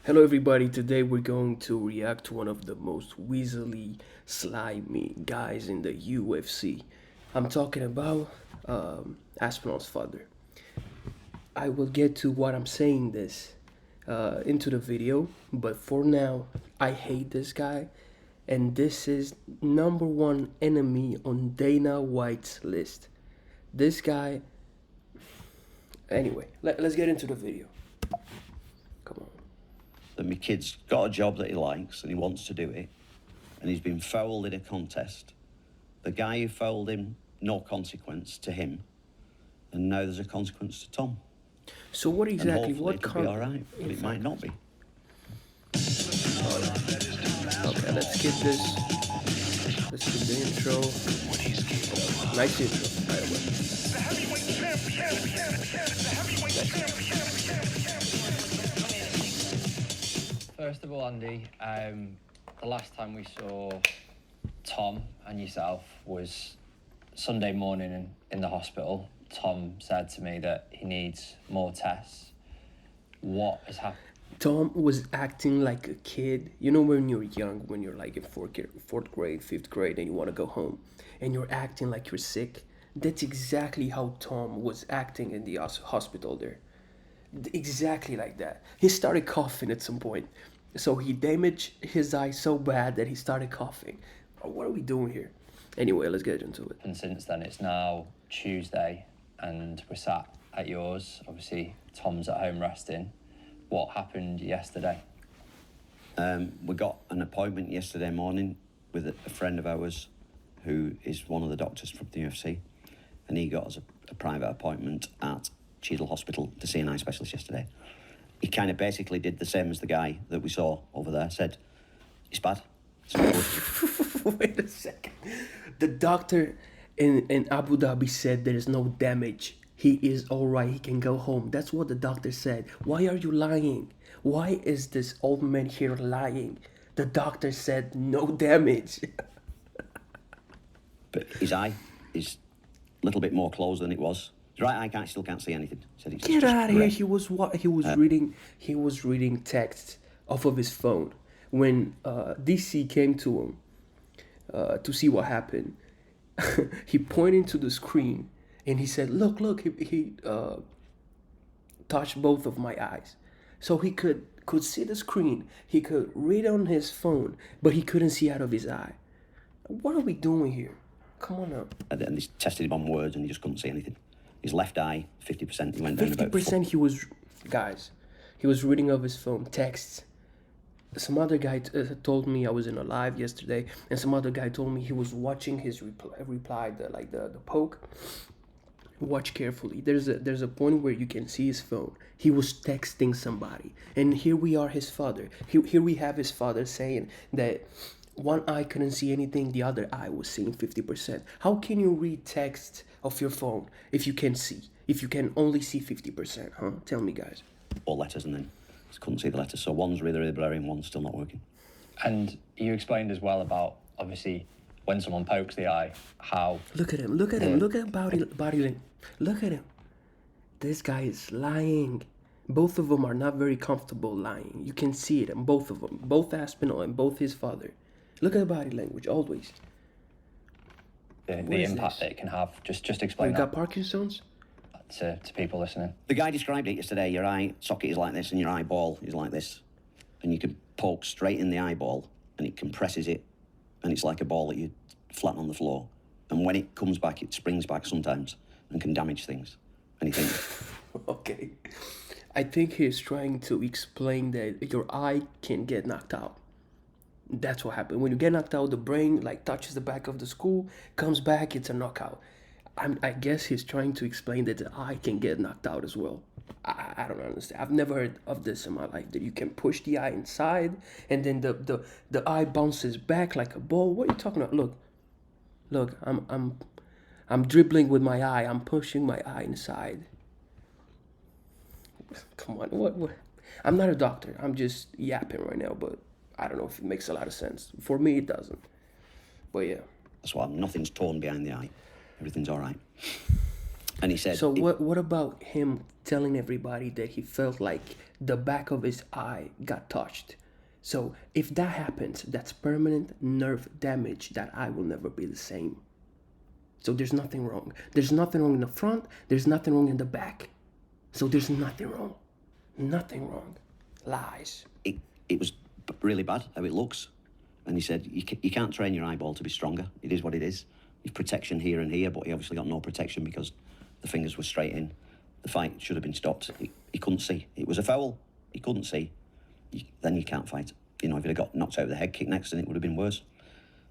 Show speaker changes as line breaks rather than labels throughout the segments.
Hello, everybody. Today we're going to react to one of the most weaselly, slimy guys in the UFC. I'm talking about Aspinall's father. I will get to what I'm saying this into the video, but for now, I hate this guy, and this is number one enemy on Dana White's list. This guy. Anyway, let's get into the video. Come on.
That my kid's got a job that he likes and he wants to do it, and he's been fouled in a contest. The guy who fouled him, no consequence to him, and now there's a consequence to Tom.
So what
And
exactly?
hopefully
What
it'll be all right, but it might not be.
Okay, let's skip this. Let's skip the intro. Nice intro, by the way.
First of all, Andy, the last time we saw Tom and yourself was Sunday morning in the hospital. Tom said to me that he needs more tests. What has happened?
Tom was acting like a kid. You know when you're young, when you're like in fourth grade, fifth grade, and you want to go home, and you're acting like you're sick. That's exactly how Tom was acting in the hospital there. Exactly like that. He started coughing at some point. So he damaged his eye so bad that he started coughing. What are we doing here? Anyway, let's get into it.
And since then, it's now Tuesday, and we're sat at yours. Obviously, Tom's at home resting. What happened yesterday?
We got an appointment yesterday morning with a friend of ours who is one of the doctors from the UFC, and he got us a private appointment at Cheadle Hospital to see an eye specialist yesterday. He kind of basically did the same as the guy that we saw over there, said, it's bad, it's not good.
Wait a second. The doctor in Abu Dhabi said there is no damage. He is all right. He can go home. That's what the doctor said. Why are you lying? Why is this old man here lying? The doctor said no damage.
But his eye is a little bit more closed than it was. His right eye still can't see anything. Said it's
Get
just
out of here.
red.
He was what? He was reading. He was reading texts off of his phone when DC came to him to see what happened. He pointed to the screen and he said, "Look, look." He touched both of my eyes, so he could see the screen. He could read on his phone, but he couldn't see out of his eye. What are we doing here? Come on now.
And then they tested him on words and he just couldn't see anything. His left eye, 50%, he went down about
50% he was, guys, he was reading off his phone texts. Some other guy told me, I was in a live yesterday, and some other guy told me he was watching his reply the poke. Watch carefully. There's a point where you can see his phone. He was texting somebody, and here we are, his father. Here we have his father saying that one eye couldn't see anything, the other eye was seeing 50%. How can you read text of your phone if you can see? If you can only see 50%, huh? Tell me, guys.
All letters and then just couldn't see the letters. So one's really, really blurry and one's still not working.
And you explained as well about, obviously, when someone pokes the eye, how...
Look at him, look at him, look at body language. Look at him. This guy is lying. Both of them are not very comfortable lying. You can see it in both of them, both Aspinall and both his father. Look at body language, always.
the
is
impact
this?
that it can have. Just
You
explain
got
that
Parkinson's?
to people listening.
The guy described it yesterday. Your eye socket is like this and your eyeball is like this. And you can poke straight in the eyeball and it compresses it. And it's like a ball that you flatten on the floor. And when it comes back, it springs back sometimes and can damage things. And you think,
Okay. I think he's trying to explain that your eye can get knocked out. That's what happened. When you get knocked out, the brain like touches the back of the skull, comes back, it's a knockout. I guess he's trying to explain that the eye can get knocked out as well. I don't understand. I've never heard of this in my life, that you can push the eye inside and then the eye bounces back like a ball. What are you talking about? Look, I'm dribbling with my eye. I'm pushing my eye inside. Come on, what? I'm not a doctor. I'm just yapping right now, but I don't know if it makes a lot of sense. For me, it doesn't. But yeah.
that's why nothing's torn behind the eye. Everything's all right. And he said,
So what about him telling everybody that he felt like the back of his eye got touched? So if that happens, that's permanent nerve damage. That eye will never be the same. So there's nothing wrong. There's nothing wrong in the front. There's nothing wrong in the back. So there's nothing wrong. Nothing wrong. Lies.
it was really bad how it looks. And he said, you can't train your eyeball to be stronger. It is what it is. You've protection here and here, but he obviously got no protection because the fingers were straight in. The fight should have been stopped. He couldn't see. It was a foul. He couldn't see. Then you can't fight. You know, if he'd have got knocked out of the head kick next, then it would have been worse.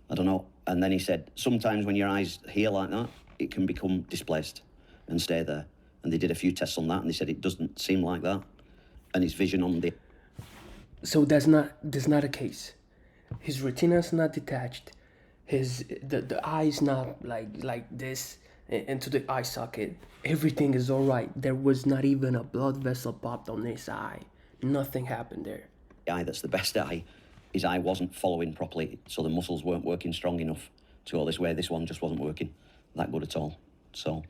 I don't know. And then he said, sometimes when your eyes here like that, it can become displaced and stay there. And they did a few tests on that, and they said it doesn't seem like that. And his vision on the...
So that's not a case. His retina's not detached. The eye's not like this into the eye socket. Everything is all right. There was not even a blood vessel popped on his eye. Nothing happened there.
The eye that's the best eye, his eye wasn't following properly, so the muscles weren't working strong enough to go this way. This one just wasn't working that good at all. So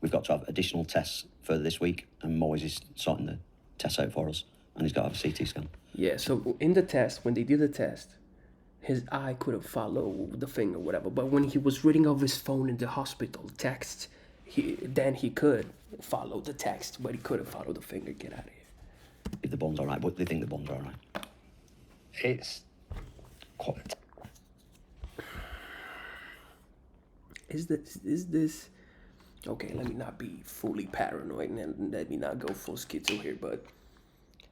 we've got to have additional tests further this week, and Moyes is sorting the tests out for us, and he's got to have a CT scan.
Yeah, so in the test, when they did the test, his eye couldn't follow the finger, whatever. But when he was reading off his phone in the hospital text, he could follow the text, but he couldn't follow the finger. Get out of here.
If the bone's all right, but they think the bone's all right.
It's quite...
Is this... Okay, let me not be fully paranoid and let me not go full schizo here, but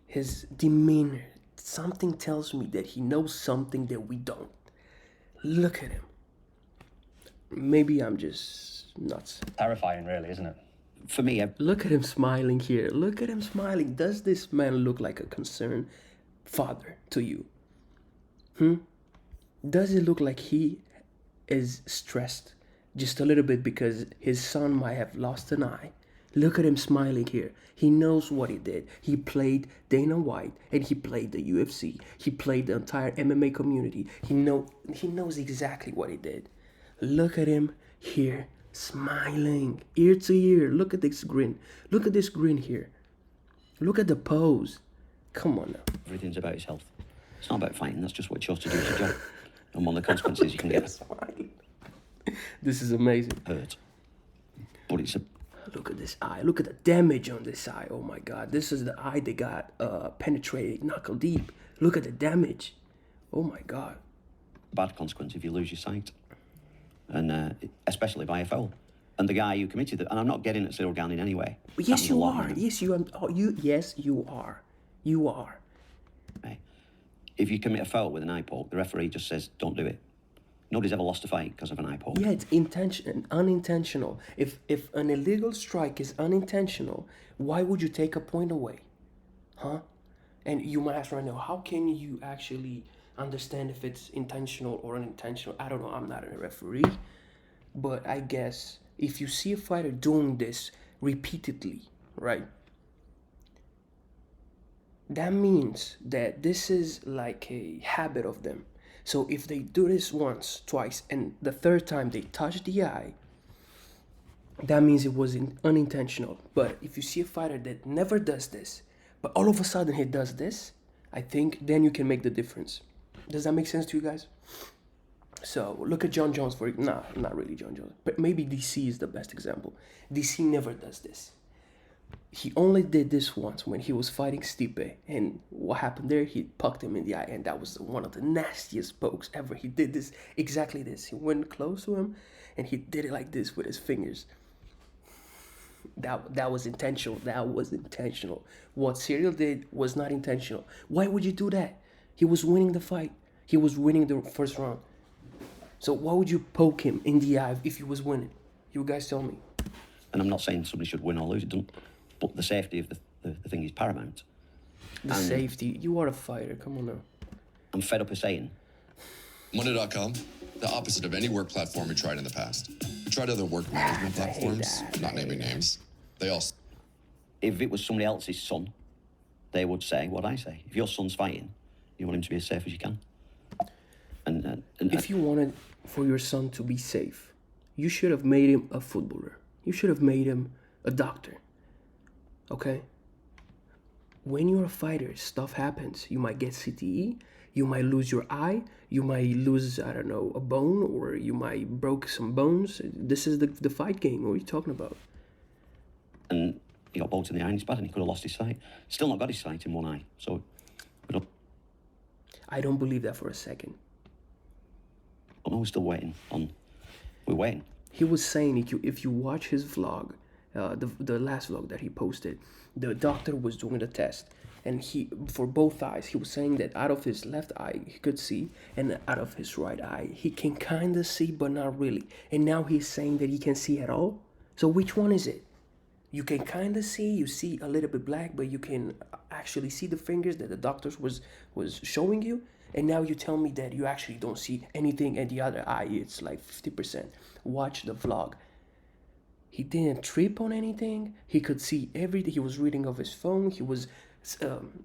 his demeanor, something tells me that he knows something that we don't. Look at him. Maybe I'm just nuts.
Terrifying, really, isn't it?
For me,
Look at him smiling here. Look at him smiling. Does this man look like a concerned father to you? Does it look like he is stressed just a little bit because his son might have lost an eye? Look at him smiling here. He knows what he did. He played Dana White and he played the UFC. He played the entire MMA community. He knows exactly what he did. Look at him here smiling ear to ear. Look at this grin. Look at this grin here. Look at the pose. Come on now.
everything's about his health. It's not about fighting. That's just what you chose to do as your job. And one of the consequences you can get
This is amazing.
hurt. But it's a...
Look at this eye. Look at the damage on this eye. Oh my God. This is the eye that got penetrated knuckle deep. Look at the damage. Oh my God.
bad consequence if you lose your sight, and especially by a foul. And the guy who committed it, and I'm not getting at Cyril Gane in any way.
Yes, you are. Yes, you are. Oh, yes, you are. You are.
Right. If you commit a foul with an eye poke, the referee just says, don't do it. Nobody's ever lost a fight because of an eye poke.
Yeah, it's unintentional. If an illegal strike is unintentional, why would you take a point away? Huh? And you might ask right now, how can you actually understand if it's intentional or unintentional? I don't know. I'm not a referee. But I guess if you see a fighter doing this repeatedly, right? That means that this is like a habit of them. So if they do this once, twice, and the third time they touch the eye, that means it was unintentional. But if you see a fighter that never does this, but all of a sudden he does this, I think then you can make the difference. Does that make sense to you guys? So look at John Jones not really John Jones, but maybe DC is the best example. DC never does this. He only did this once when he was fighting Stipe, and what happened there? He pucked him in the eye, and that was one of the nastiest pokes ever. He did this, exactly this. He went close to him, and he did it like this with his fingers. That was intentional. That was intentional. What Cyril did was not intentional. Why would you do that? He was winning the fight. He was winning the first round. So why would you poke him in the eye if he was winning? You guys tell me.
And I'm not saying somebody should win or lose, it doesn't. But the safety of the thing is paramount.
The safety. You are a fighter. Come on now.
I'm fed up of saying.
Monday.com, the opposite of any work platform we tried in the past. We tried other work management platforms, not naming names. They all...
If it was somebody else's son, they would say what I say. If your son's fighting, you want him to be as safe as you can. And
if you wanted for your son to be safe, you should have made him a footballer. You should have made him a doctor. Okay? When you're a fighter, stuff happens. You might get CTE, you might lose your eye, you might lose, I don't know, a bone, or you might broke some bones. This is the fight game. What are you talking about?
And he got bolted in the eye and he's bad and he could have lost his sight. Still not got his sight in one eye. So,
I don't believe that for a second.
no, we're still waiting on. We're waiting.
He was saying if you watch his vlog, the last vlog that he posted, the doctor was doing the test, and for both eyes, he was saying that out of his left eye he could see, and out of his right eye he can kind of see, but not really. And now he's saying that he can see at all. So which one is it? You can kind of see, you see a little bit black, but you can actually see the fingers that the doctors was showing you. And now you tell me that you actually don't see anything, and the other eye, it's like 50%. Watch the vlog. He didn't trip on anything. He could see everything. He was reading off his phone. He was,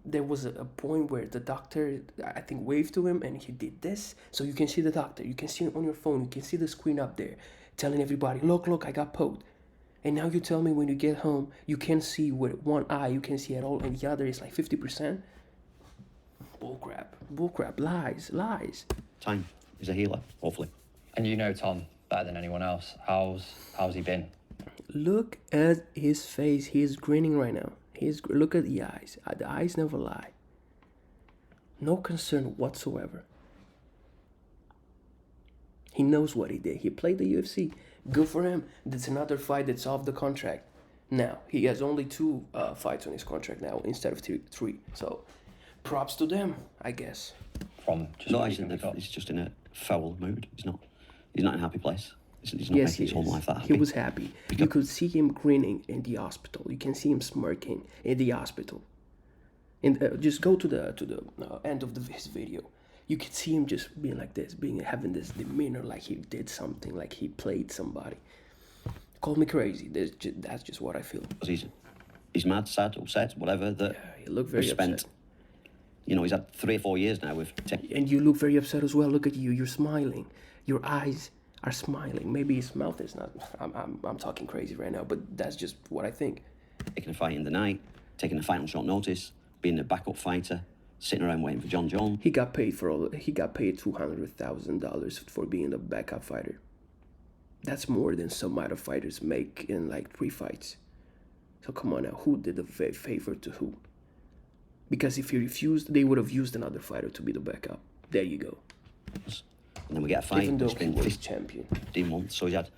there was a point where the doctor, I think, waved to him, and he did this. So you can see the doctor. You can see it on your phone. You can see the screen up there, telling everybody, look, I got poked. And now you tell me when you get home, you can see with one eye, you can see at all, and the other is like 50%. Bullcrap, lies.
Time is a healer, hopefully.
And you know Tom better than anyone else. How's he been?
Look at his face. He's grinning right now. Look at the eyes. The eyes never lie. No concern whatsoever. He knows what he did. He played the UFC. Good for him. That's another fight that's off the contract. Now, he has only 2 fights on his contract now instead of 3. So, props to them, I guess.
From just
No,
what
he's,
you can pick up.
he's just in a foul mood. He's not in a happy place. He's not
Yes,
making his whole life that happy.
He was happy. You could see him grinning in the hospital. You can see him smirking in the hospital. And just go to the end of his video. You could see him just being like this, having this demeanor, like he did something, like he played somebody. Call me crazy. That's just what I feel.
He's mad, sad, upset, whatever. That
You look very
spent.
upset.
You know, he's had 3 or 4 years now with.
And you look very upset as well. Look at you. You're smiling. Your eyes are smiling. Maybe his mouth is not. I'm talking crazy right now, but that's just what I think.
Taking a fight in the night, taking a fight on short notice, being a backup fighter, sitting around waiting for John Jones.
He got paid $200,000 for being a backup fighter. That's more than some other fighters make in like 3 fights. So come on now, who did the favor to who? Because if he refused, they would have used another fighter to be the backup. There you go.
And then we get a fight.
Even though
It's
he
been
was champion.
15 months, so he's had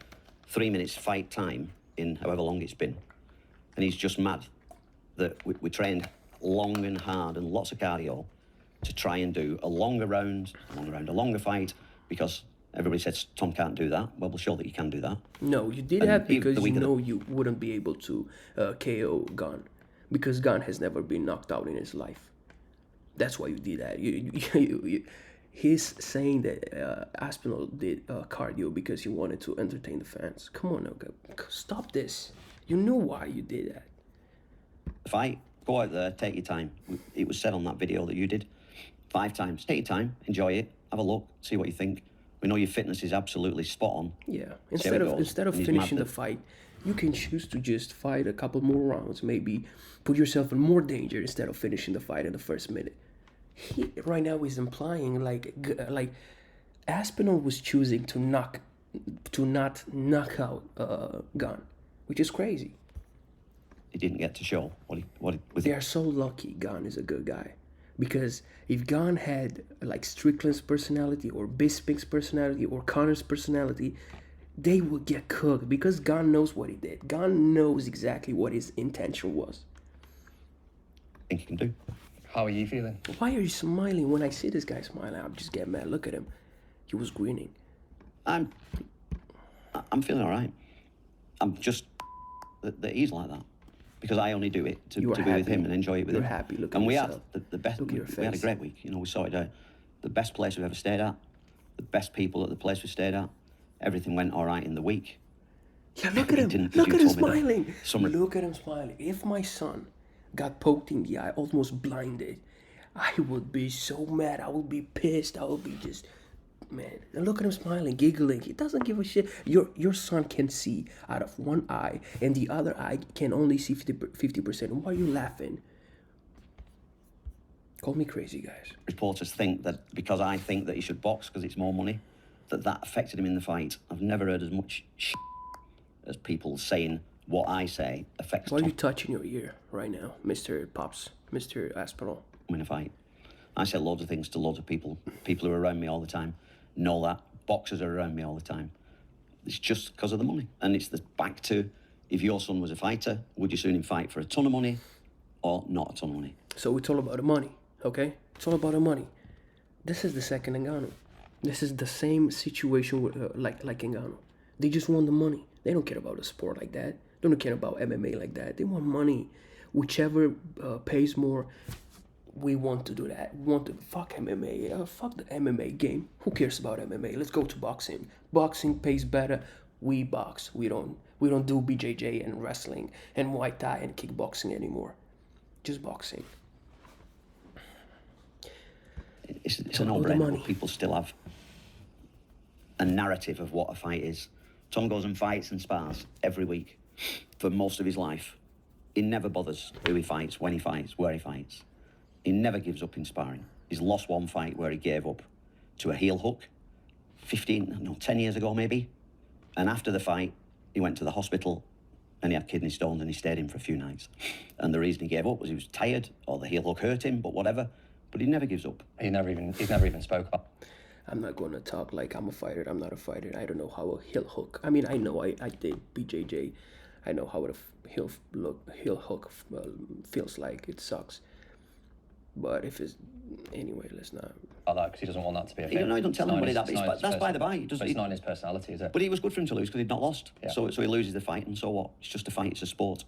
3 minutes fight time in however long it's been. And he's just mad that we trained long and hard and lots of cardio to try and do a longer round, a longer fight, because everybody says Tom can't do that. Well, we'll show that you can do that.
No, you did that because you know you wouldn't be able to KO Gunn. Because Gunn has never been knocked out in his life. That's why you did that. He's saying that Aspinall did cardio because he wanted to entertain the fans. Come on now, stop this. You know why you did that.
Fight, go out there, take your time. It was said on that video that you did 5 times. Take your time, enjoy it, have a look, see what you think. We know your fitness is absolutely spot on.
Yeah, instead of finishing the fight, you can choose to just fight a couple more rounds, maybe put yourself in more danger instead of finishing the fight in the first minute. He right now is implying like Aspinall was choosing to not knock out Gunn, which is crazy.
He didn't get to show what he
They are so lucky Gunn is a good guy. Because if Gunn had like Strickland's personality or Bisping's personality or Connor's personality, they would get cooked because Gunn knows what he did. Gunn knows exactly what his intention was.
I think he can do.
How are you feeling?
Why are you smiling? When I see this guy smiling, I'm just getting mad. Look at him. He was grinning.
I'm feeling all right. I'm just that he's like that. Because I only do it to be with him and enjoy it with him.
You're happy. Look at
and we
yourself.
had the best.
Look at your
we had a
face.
great week. You know, we sorted out the best place we've ever stayed at, the best people at the place we stayed at. Everything went all right in the week.
Yeah, look at him. Look at him smiling. Look at him smiling. If my son got poked in the eye, almost blinded, I would be so mad. I would be pissed. I would be just man. And look at him smiling, giggling. He doesn't give a shit. Your son can see out of one eye, and the other eye can only see 50%. Why are you laughing? Call me crazy, guys.
Reporters think that because I think that he should box because it's more money, that affected him in the fight. I've never heard as much as people saying what I say affects
Why are
Tom
you touching your ear right now, Mr. Pops, Mr. Aspinall?
in a fight. I say loads of things to loads of people. People who are around me all the time know that. Boxers are around me all the time. It's just because of the money. And it's back to, if your son was a fighter, would you sooner him fight for a ton of money or not a ton of money?
So it's all about the money, okay? It's all about the money. This is the second Ngannou. This is the same situation with, like Ngannou. They just want the money. They don't care about a sport like that. They don't care about MMA like that. They want money. Whichever pays more, we want to do that. We want to fuck MMA. Fuck the MMA game. Who cares about MMA? Let's go to boxing. Boxing pays better. We box. We don't do BJJ and wrestling and Muay Thai and kickboxing anymore. Just boxing.
It's a no-brainer, but people still have a narrative of what a fight is. Tom goes and fights and spars every week for most of his life. He never bothers who he fights, when he fights, where he fights. He never gives up in sparring. He's lost one fight where he gave up to a heel hook 10 years ago maybe. And after the fight, he went to the hospital and he had kidney stones and he stayed in for a few nights. And the reason he gave up was he was tired or the heel hook hurt him, but whatever. But he never gives up.
He's never even spoke about.
I'm not going to talk like I'm a fighter. I'm not a fighter. I don't know how a heel hook. I mean, I know I did BJJ. I know how a heel hook feels like. It sucks. But if it's anyway, let's not.
About that because he doesn't want that to be a thing.
No, he don't tell anybody that. But that's by the by.
But it's not in his personality, is it?
But it was good for him to lose because he'd not lost.
Yeah.
So he loses the fight, and so what? It's just a fight. It's a sport.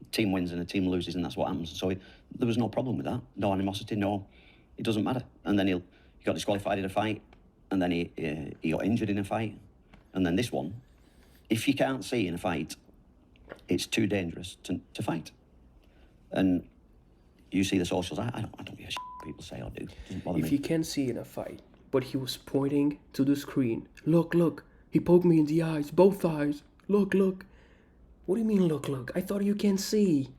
A team wins and a team loses, and that's what happens. So there was no problem with that. No animosity. No, it doesn't matter. And then he got disqualified in a fight, and then he got injured in a fight, and then this one. If you can't see in a fight, it's too dangerous to fight. And you see the socials. I don't give a shit what people say or do. Doesn't bother me.
If you can't see in a fight, but he was pointing to the screen. Look. He poked me in the eyes, both eyes. Look. What do you mean, look? I thought you can see.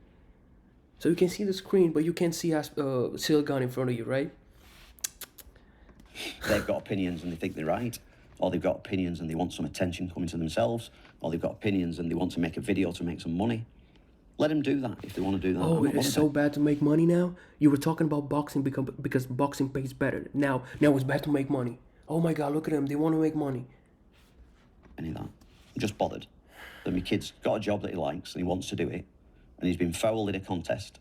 So you can see the screen, but you can't see Seal gun in front of you, right?
They've got opinions and they think they're right, or they've got opinions and they want some attention coming to themselves, or they've got opinions and they want to make a video to make some money. Let them do that if they want to do that.
Oh, it's so bad to make money now? You were talking about boxing because boxing pays better. Now it's bad to make money. Oh my God, look at them. They want to make money.
Any of that. I'm just bothered that my kid's got a job that he likes and he wants to do it, and he's been fouled in a contest.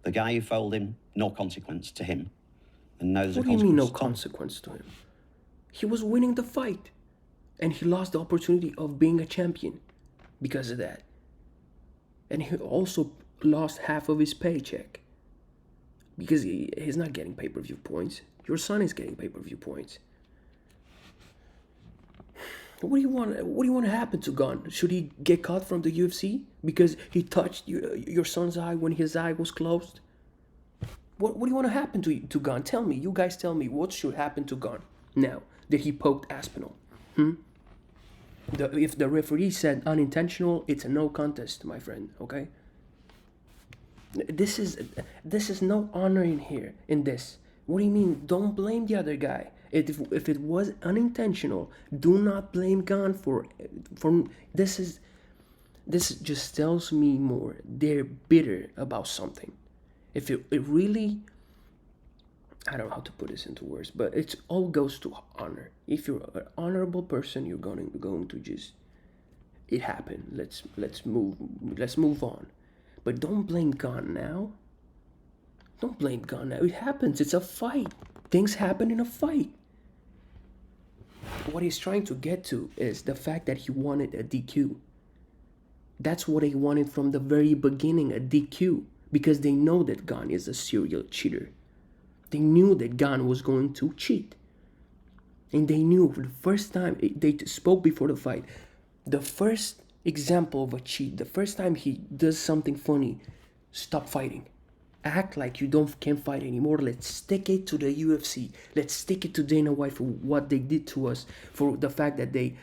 The guy who fouled him, no consequence to him. And now there's a consequence.
What do you mean no
to Tom.
consequence to him? He was winning the fight. And he lost the opportunity of being a champion because of that. And he also lost half of his paycheck. Because he's not getting pay-per-view points. Your son is getting pay-per-view points. What do you want to happen to Gunn? Should he get cut from the UFC because he touched your son's eye when his eye was closed? What do you want to happen to Gunn? Tell me. You guys tell me what should happen to Gunn now that he poked Aspinall. If the referee said unintentional, it's a no contest, my friend. Okay. This is no honor in here. In this, what do you mean? Don't blame the other guy. If it was unintentional, do not blame Gunn for this. This just tells me more. They're bitter about something. If it really, I don't know how to put this into words, but it all goes to honor. If you're an honorable person, you're going to just, it happened. Let's move on. But don't blame Gunn now. Don't blame Gunn now. It happens. It's a fight. Things happen in a fight. What he's trying to get to is the fact that he wanted a DQ. That's what they wanted from the very beginning, a DQ. Because they know that Gunn is a serial cheater. They knew that Gunn was going to cheat. And they knew for the first time, they spoke before the fight, the first example of a cheat, the first time he does something funny, stop fighting. Act like you can't fight anymore. Let's stick it to the UFC. Let's stick it to Dana White for what they did to us, for the fact that they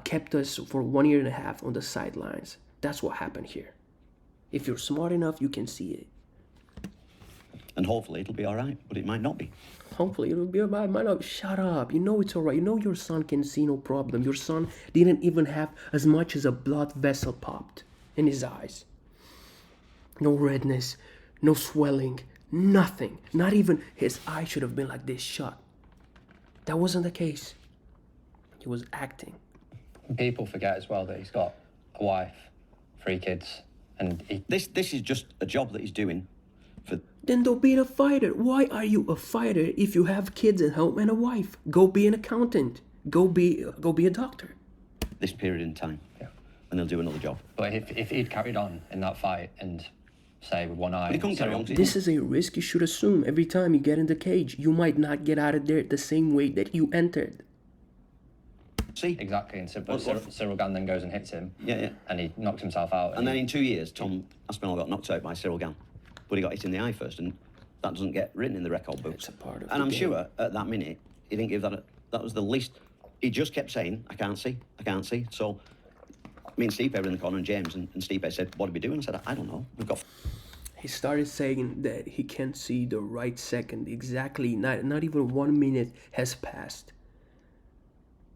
kept us for 1.5 years on the sidelines. That's what happened here. If you're smart enough, you can see it.
And hopefully it'll be all right, but it might not be.
Hopefully it'll be alright. Might not. Shut up. You know it's alright. You know your son can see no problem. Your son didn't even have as much as a blood vessel popped in his eyes. No redness, no swelling, nothing. Not even his eye should have been like this shut. That wasn't the case. He was acting.
People forget as well that he's got a wife, 3 kids, and
This is just a job that he's doing for...
Then don't be a fighter. Why are you a fighter if you have kids at home and a wife? Go be an accountant. Go be a doctor.
this period in time.
Yeah.
And they'll do another job.
But if he'd carried on in that fight and say with one eye,
But he couldn't carry on.
This is a risk you should assume. Every time you get in the cage, you might not get out of there the same way that you entered.
See?
Exactly, and Cyril Gann then goes and hits him.
Yeah.
And he knocks himself out.
And then in 2 years, Tom Aspinall got knocked out by Cyril Gann. But he got hit in the eye first, and that doesn't get written in the record books.
It's a part of
and
the
I'm
game.
sure at that minute, he didn't give that... That was the least... He just kept saying, I can't see. So me and Stipe were in the corner, and James, and Stipe said, what are we doing? I said, I don't know. We've got...
He started saying that he can't see the right second. Exactly, not even 1 minute has passed.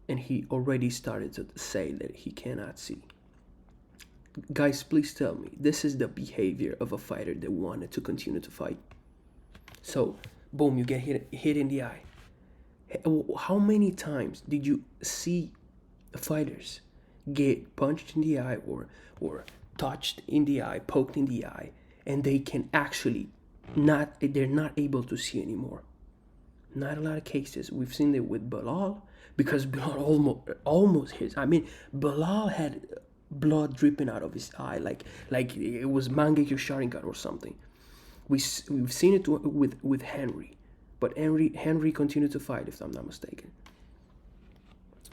And he already started to say that he cannot see. Guys, please tell me, this is the behavior of a fighter that wanted to continue to fight. So, boom, you get hit in the eye. How many times did you see fighters get punched in the eye or touched in the eye, poked in the eye, and they can actually they're not able to see anymore? Not a lot of cases. We've seen it with Bilal, because Bilal almost hit. I mean, Bilal had blood dripping out of his eye, like it was Mangekyo Sharingan or something. We've seen it with Henry, but Henry continued to fight, if I'm not mistaken.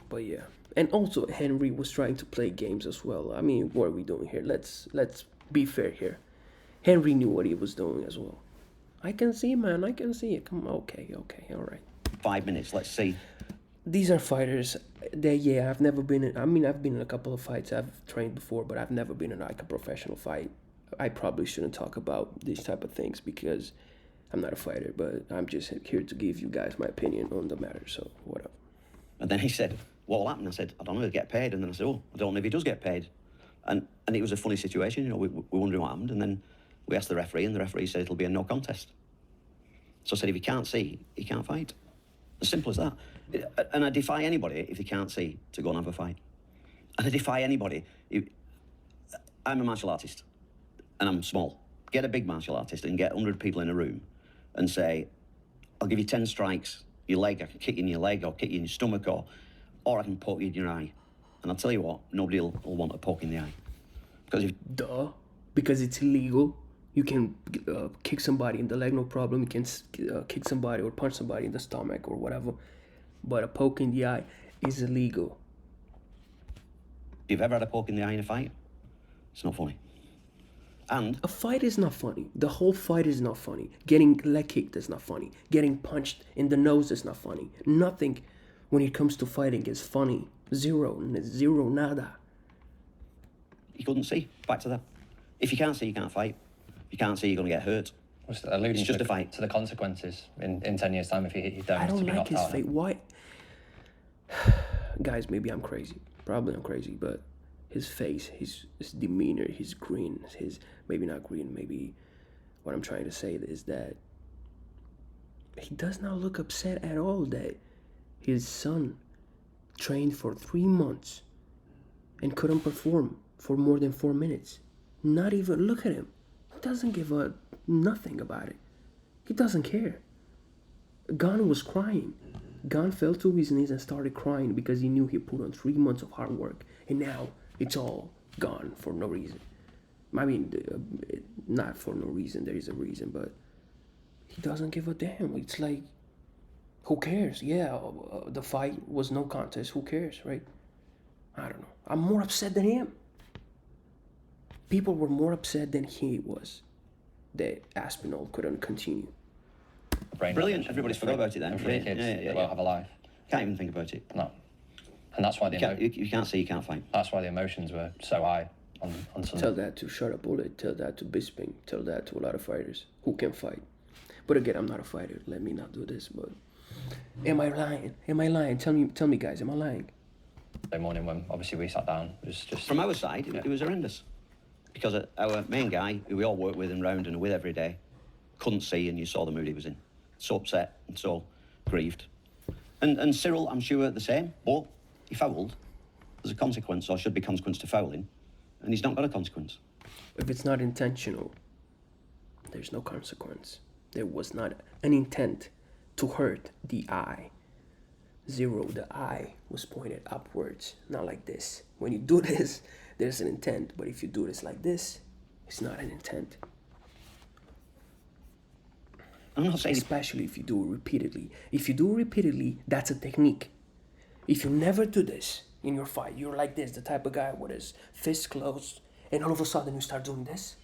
But yeah, and also Henry was trying to play games as well. I mean, what are we doing here? Let's be fair here. Henry knew what he was doing as well. I can see, man. I can see it. Come on. Okay, all right.
5 minutes, let's see.
These are fighters that, yeah, I've never been in. I mean, I've been in a couple of fights. I've trained before, but I've never been in like a professional fight. I probably shouldn't talk about these type of things because I'm not a fighter, but I'm just here to give you guys my opinion on the matter. So, whatever.
And then he said, what will happen? I said, I don't know, he'll get paid. And then I said, oh, I don't know if he does get paid. And it was a funny situation, you know, we're wondering what happened. And then we asked the referee, and the referee said it'll be a no contest. So I said, if he can't see, he can't fight. As simple as that. And I defy anybody, if he can't see, to go and have a fight. And I defy anybody. I'm a martial artist, and I'm small. Get a big martial artist and get 100 people in a room and say, I'll give you 10 strikes, your leg, I can kick you in your leg, or kick you in your stomach, or I can poke you in your eye. And I'll tell you what, nobody will want a poke in the eye.
Because it's illegal. You can kick somebody in the leg, no problem. You can kick somebody or punch somebody in the stomach or whatever. But a poke in the eye is illegal.
If you've ever had a poke in the eye in a fight, it's not funny. And
a fight is not funny. The whole fight is not funny. Getting leg kicked is not funny. Getting punched in the nose is not funny. Nothing when it comes to fighting is funny. Zero, nada.
you couldn't see. Back to that. If you can't see, you can't fight. If you can't see, you're going to get hurt.
Just alluding
It's just
to,
a fight.
to the consequences in 10 years' time if he don't
I don't
to be
like
knocked
his
out.
face. Why? Guys, maybe I'm crazy. Probably I'm crazy, but his face, his demeanor, his grin, maybe not grin, maybe what I'm trying to say is that he does not look upset at all that his son trained for 3 months and couldn't perform for more than 4 minutes. Not even look at him. He doesn't give a nothing about it. He doesn't care. Gon was crying. Gon fell to his knees and started crying because he knew he put on 3 months of hard work, and now it's all gone for no reason. I mean, not for no reason. There is a reason, but he doesn't give a damn. It's like, who cares? Yeah, the fight was no contest. Who cares, right? I don't know. I'm more upset than him. People were more upset than he was. that Aspinall couldn't continue.
Brain
Brilliant.
damage.
Everybody's
And
forgot
free-
about it then.
And free
Yeah,
kids
yeah, yeah,
that won't
yeah.
have a life.
Can't even think about it.
No. And that's why the
You can't see, you can't fight.
that's why the emotions were so high on Sunday.
Tell that to Shut Up Bullet, tell that to Bisping, tell that to a lot of fighters who can fight. But again, I'm not a fighter. Let me not do this. But am I lying? Am I lying? Tell me, guys. Am I lying?
Sunday morning when obviously we sat down, it was just
From our side, it was horrendous. Because our main guy, who we all work with and round and are with every day, couldn't see, and you saw the mood he was in. So upset and so grieved. And Cyril, I'm sure, the same. But he fouled. There's a consequence, or should be consequence to fouling, and he's not got a consequence.
If it's not intentional, there's no consequence. There was not an intent to hurt the eye. Zero, the eye was pointed upwards, not like this. When you do this, there's an intent. But if you do this like this, it's not an intent.
I'm not saying
Especially if you do it repeatedly. If you do it repeatedly, that's a technique. If you never do this in your fight, you're like this, the type of guy with his fists closed, and all of a sudden you start doing this,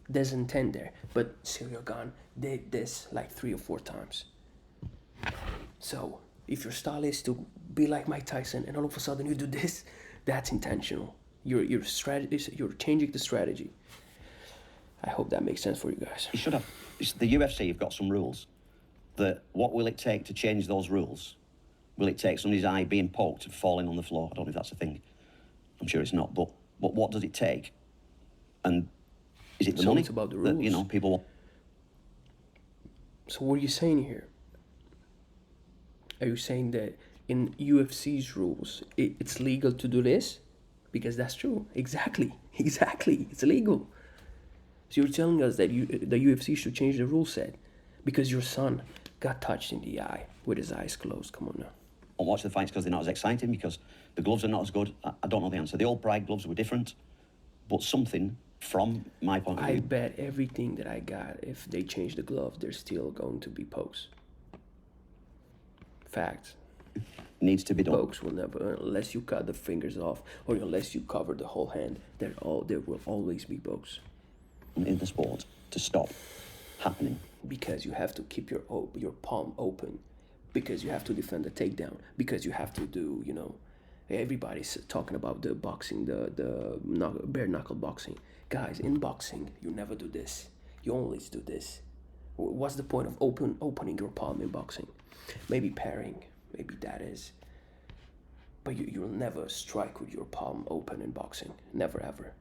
there's intent there. But Cyril Gane did this like 3 or 4 times. So if your style is to be like Mike Tyson and all of a sudden you do this, that's intentional. Your strategy, you're changing the strategy. I hope that makes sense for you guys.
you should have. The UFC have got some rules. That what will it take to change those rules? Will it take somebody's eye being poked and falling on the floor? I don't know if that's a thing. I'm sure it's not. But what does it take? And is it the
So
money?
it's about the
that,
rules.
People want.
So what are you saying here? Are you saying that in UFC's rules, it's legal to do this? Because that's true. Exactly. It's legal. So you're telling us that the UFC should change the rule set because your son got touched in the eye with his eyes closed. Come on now.
Won't watch the fights because they're not as exciting, because the gloves are not as good. I don't know the answer. The old Pride gloves were different, but something, from my point of
I
view,
bet everything that I got, if they change the glove, there's still going to be pokes. Facts.
needs to be done.
Pokes will never, unless you cut the fingers off or unless you cover the whole hand, there will always be pokes.
In the sport to stop happening.
Because you have to keep your palm open, because you have to defend the takedown, because you have to do, everybody's talking about the boxing, the bare knuckle boxing. Guys, in boxing, you never do this. You always do this. What's the point of opening your palm in boxing? Maybe pairing, maybe that is. But you'll never strike with your palm open in boxing. Never ever.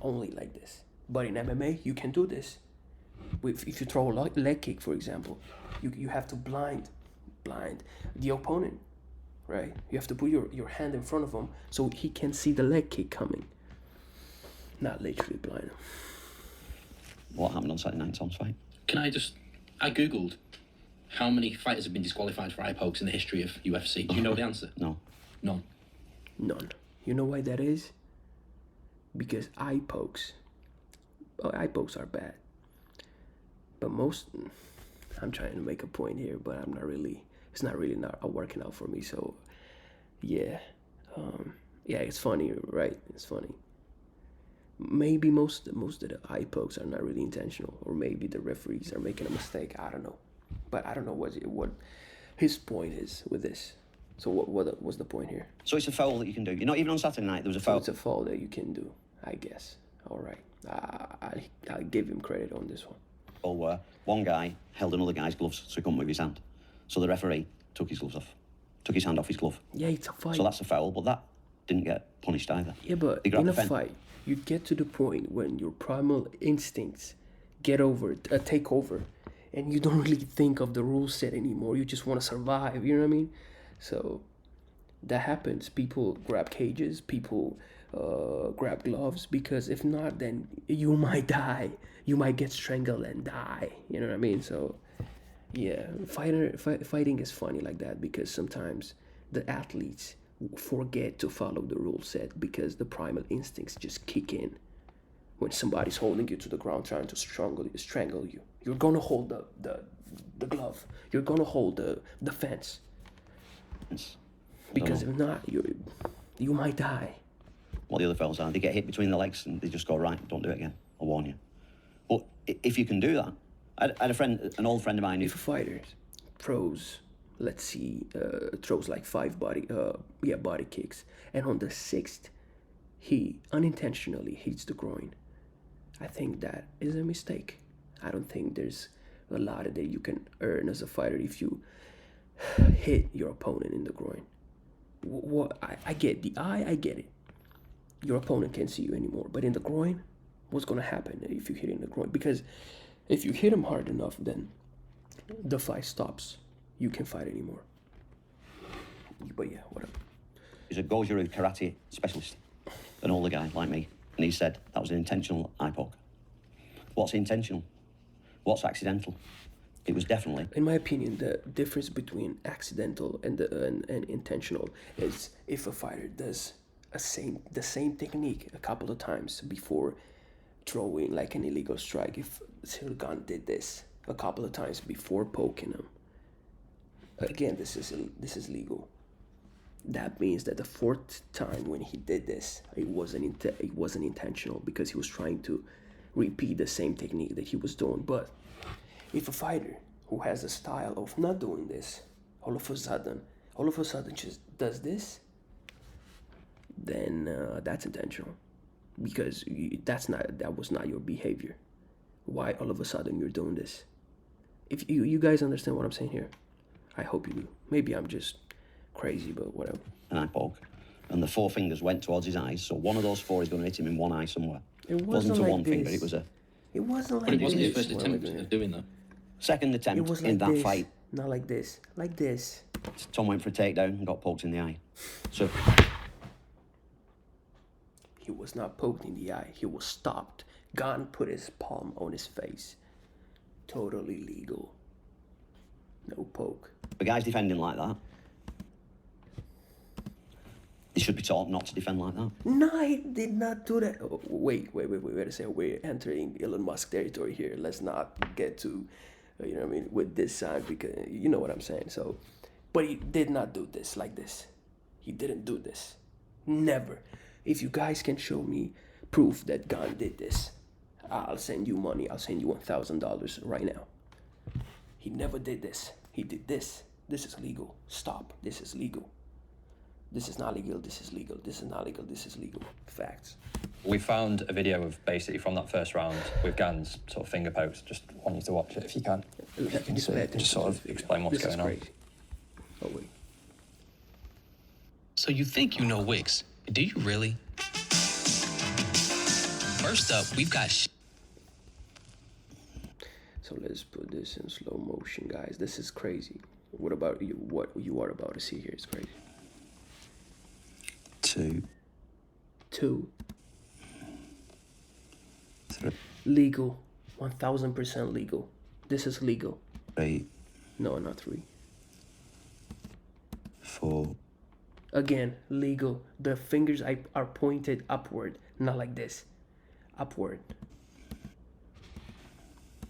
Only like this. But in MMA, you can do this. If you throw a leg kick, for example, you have to blind the opponent, right? You have to put your hand in front of him so he can see the leg kick coming. Not literally blind him.
What happened on Saturday night, Tom's fight?
I googled how many fighters have been disqualified for eye pokes in the history of UFC. Do you know the answer?
No.
None.
None. You know why that is? Because eye pokes are bad. But I'm trying to make a point here, but it's not really working out for me. So, yeah. It's funny, right? It's funny. Maybe most of the eye pokes are not really intentional, or maybe the referees are making a mistake. I don't know. But I don't know what his point is with this. So what was the point here?
So it's a foul that you can do. Even on Saturday night there was a
So
foul.
it's a foul that you can do, I guess. All right. I'll give him credit on this one.
Where one guy held another guy's gloves so he couldn't move his hand. So the referee took his hand off his glove.
Yeah, it's a fight.
So that's a foul, but that didn't get punished either.
Yeah, but
They grabbed
in a
the fen-
fight, you get to the point when your primal instincts take over, and you don't really think of the rule set anymore. You just want to survive, you know what I mean? So that happens. People grab cages, people grab gloves, because if not, then you might die. You might get strangled and die, you know what I mean? So yeah, fighting is funny like that, because sometimes the athletes forget to follow the rule set because the primal instincts just kick in. When somebody's holding you to the ground trying to strangle you, you're gonna hold the glove. You're gonna hold the fence. Because if not, you might die.
What the other fellas are, they get hit between the legs and they just go, right, don't do it again, I'll warn you. But if you can do that, I had a friend, an old friend of mine who
If a fighter throws, let's see, throws like five body kicks, and on the sixth, he unintentionally hits the groin, I think that is a mistake. I don't think there's a lot that you can earn as a fighter if you hit your opponent in the groin. What I get the eye, I get it. Your opponent can't see you anymore, but in the groin, what's gonna happen if you hit in the groin? Because if you hit him hard enough, then the fight stops. You can't fight anymore. But yeah, whatever.
is a Goju karate specialist, an older guy like me, and he said that was an intentional eye poke. What's intentional? What's accidental? It was definitely.
In my opinion, the difference between accidental and intentional is if a fighter does the same technique a couple of times before throwing like an illegal strike. If Silgan did this a couple of times before poking him, again, this is legal. That means that the fourth time when he did this, it wasn't intentional because he was trying to repeat the same technique that he was doing. But if a fighter who has a style of not doing this, all of a sudden just does this, then that's intentional, because that was not your behavior. Why all of a sudden you're doing this? If you guys understand what I'm saying here, I hope you do. Maybe I'm just crazy, but whatever.
An eye poke, and the four fingers went towards his eyes. So one of those four is going to hit him in one eye somewhere.
It
wasn't a
like
one
this.
finger. It was a
It wasn't like
But it wasn't his
this.
first attempt of doing that.
second
It
attempt
was
in
like
that
this.
fight.
Not like this. Like this.
Tom went for a takedown and got poked in the eye. So
He was not poked in the eye. He was stopped. Gon put his palm on his face. Totally legal. No poke.
the guy's defending like that. They should be taught not to defend like that.
No, he did not do that. Oh, wait a second. We're entering Elon Musk territory here. Let's not get to, you know what I mean, with this side, because you know what I'm saying. So, but he did not do this like this. He didn't do this. Never. If you guys can show me proof that Gon did this, I'll send you money. I'll send you $1,000 right now. He never did this. He did this. This is legal. Stop. This is legal. This is not legal, this is legal, this is not legal, this is legal. Facts.
We found a video of basically from that first round with Gan's sort of finger pokes. Just want you to watch it if you can. If you can see it, just sort of explain what's going on.
Oh, wait.
So you think you know Wix. Do you really? First up, we've got
So let's put this in slow motion, guys. This is crazy. What about you? What you are about to see here is crazy.
2,
2.
3,
Legal. 1000% legal. This is legal.
3,
No, not 3.
4,
Again, legal. The fingers are pointed upward, not like this. Upward.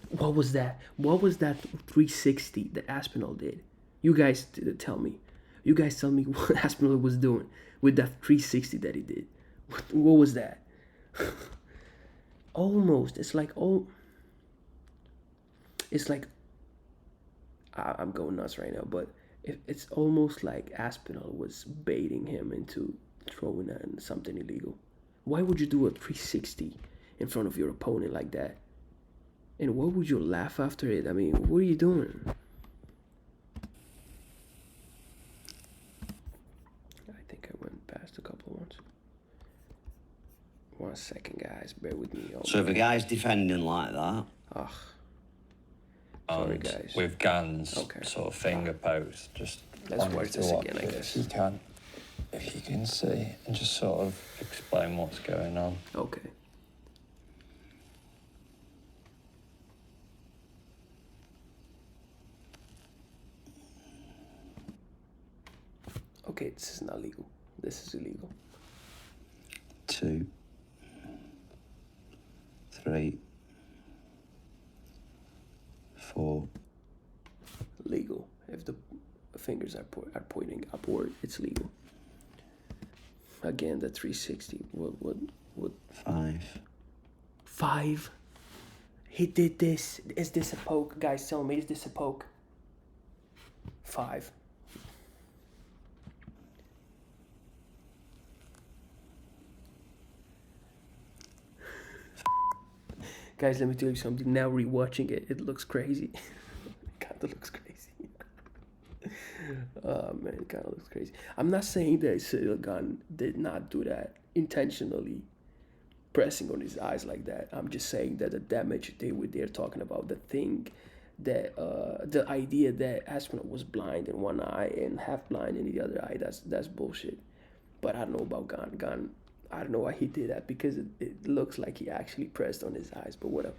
What was that? What was that 360 that Aspinall did? You guys tell me. You guys tell me what Aspinall was doing with that 360 that he did. What was that? Almost. It's like, I'm going nuts right now, but it's almost like Aspinall was baiting him into throwing something illegal. Why would you do a 360 in front of your opponent like that? And what would you laugh after it? I mean, what are you doing? I think I went past a couple ones. 1 second, guys. Bear with me.
So if a guy's defending like that,
Sorry,
And
guys.
with Gan's
Okay.
sort of finger pokes, just
Let's
want you
watch
to
this
watch
again, I
it
guess.
if you can see, and just sort of explain what's going on.
Okay. Okay, this is not legal. This is illegal.
2, 3, 4,
Legal. If the fingers are pointing upward, it's legal. Again, the 360. What?
5,
5. He did this. Is this a poke? Guys, tell me, is this a poke? 5. Guys, let me tell you something. Now rewatching it, it looks crazy. It kind of looks crazy. Oh man, it kind of looks crazy. I'm not saying that Silgan did not do that intentionally, pressing on his eyes like that. I'm just saying that the damage they're talking about, the thing that the idea that Aspinall was blind in one eye and half blind in the other eye, that's bullshit. But I don't know about Gon. I don't know why he did that, because it looks like he actually pressed on his eyes, but whatever.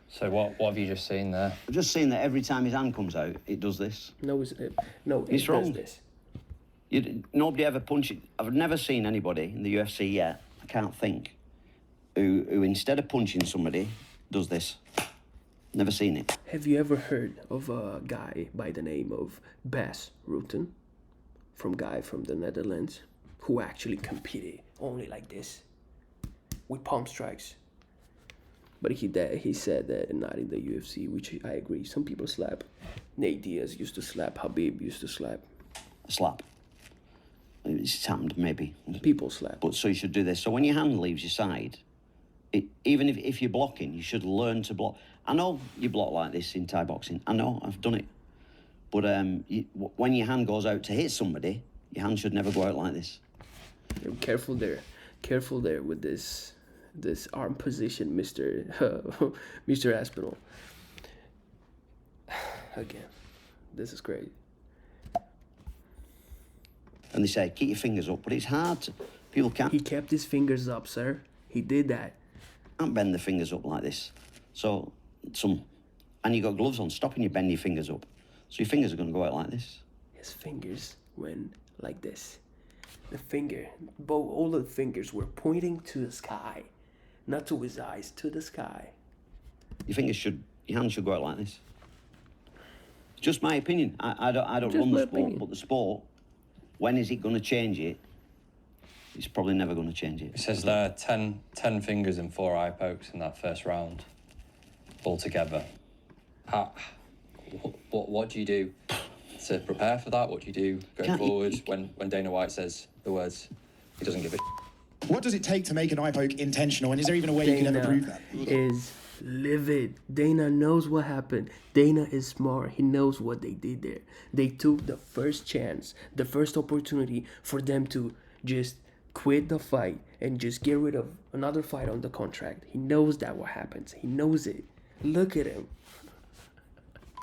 So what have you just seen there?
I've just seen that every time his hand comes out, it does this.
No,
He's
it
wrong.
does this.
Nobody ever punches. I've never seen anybody in the UFC yet, I can't think, who instead of punching somebody, does this. Never seen it.
Have you ever heard of a guy by the name of Bas Rutten, from the Netherlands, who actually competed only like this, with palm strikes? But he said that not in the UFC, which I agree. Some people slap. Nate Diaz used to slap. Habib used to slap.
Slap. It's happened, maybe.
People slap.
But so you should do this. So when your hand leaves your side, even if you're blocking, you should learn to block. I know you block like this in Thai boxing. I know, I've done it. But when your hand goes out to hit somebody, your hand should never go out like this.
Careful there. Careful there with this arm position, Mr. Mr. Aspinall. Again, this is great.
And they say, keep your fingers up, but it's hard. People can't.
He kept his fingers up, sir. He did that.
Can't bend the fingers up like this. So, and you got gloves on, stopping you bend your fingers up. So your fingers are going to go out like this.
His fingers went like this. All the fingers were pointing to the sky. Not to his eyes, to the sky.
Your hands should go out like this. It's just my opinion. I don't run the sport, but the sport, when is it going to change it? It's probably never going to change it.
It says there 10 fingers and 4 eye pokes in that first round, altogether. What do you do to prepare for that? What do you do going forward when Dana White says the words, he doesn't give a
What does it take to make an eye poke intentional, and is there even a way you can ever prove that?
Is livid. Dana knows what happened. Dana is smart. He knows what they did there. They took the first chance, the first opportunity for them to just quit the fight and just get rid of another fight on the contract. He knows that what happens. He knows it. Look at him.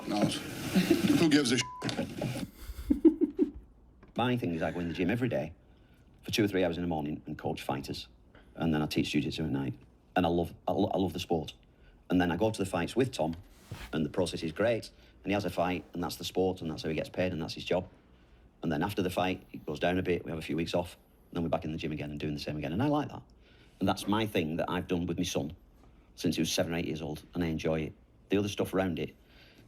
Knows. Who gives a
My thing is I go in the gym every day for 2 or 3 hours in the morning and coach fighters, and then I teach jiu-jitsu at night, and I love the sport. And then I go to the fights with Tom, and the process is great, and he has a fight, and that's the sport, and that's how he gets paid, and that's his job. And then after the fight, it goes down a bit, we have a few weeks off, and then we're back in the gym again and doing the same again, and I like that. And that's my thing that I've done with my son since he was 7 or 8 years old, and I enjoy it. The other stuff around it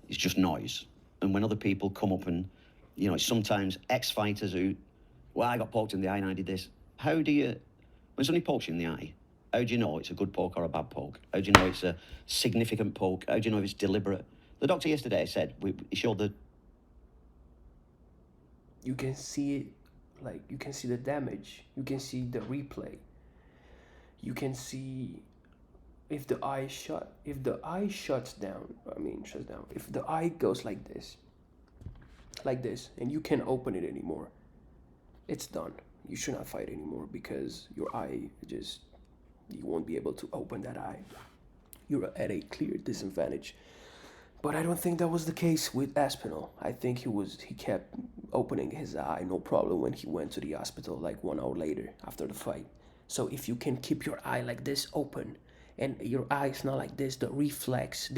is just noise. And when other people come up and, you know, sometimes ex-fighters who, well, I got poked in the eye and I did this. How do you, when somebody pokes you in the eye, how do you know it's a good poke or a bad poke? How do you know it's a significant poke? How do you know if it's deliberate? The doctor yesterday said, he showed the...
You can see it, like, you can see the damage. You can see the replay. You can see if the eye shut. If the eye shuts down, if the eye goes like this, and you can't open it anymore, it's done. You should not fight anymore because your eye you won't be able to open that eye. You're at a clear disadvantage. But I don't think that was the case with Aspinall. I think he kept opening his eye, no problem, when he went to the hospital like 1 hour later after the fight. So if you can keep your eye like this open, and your eye is not like this, that reflex,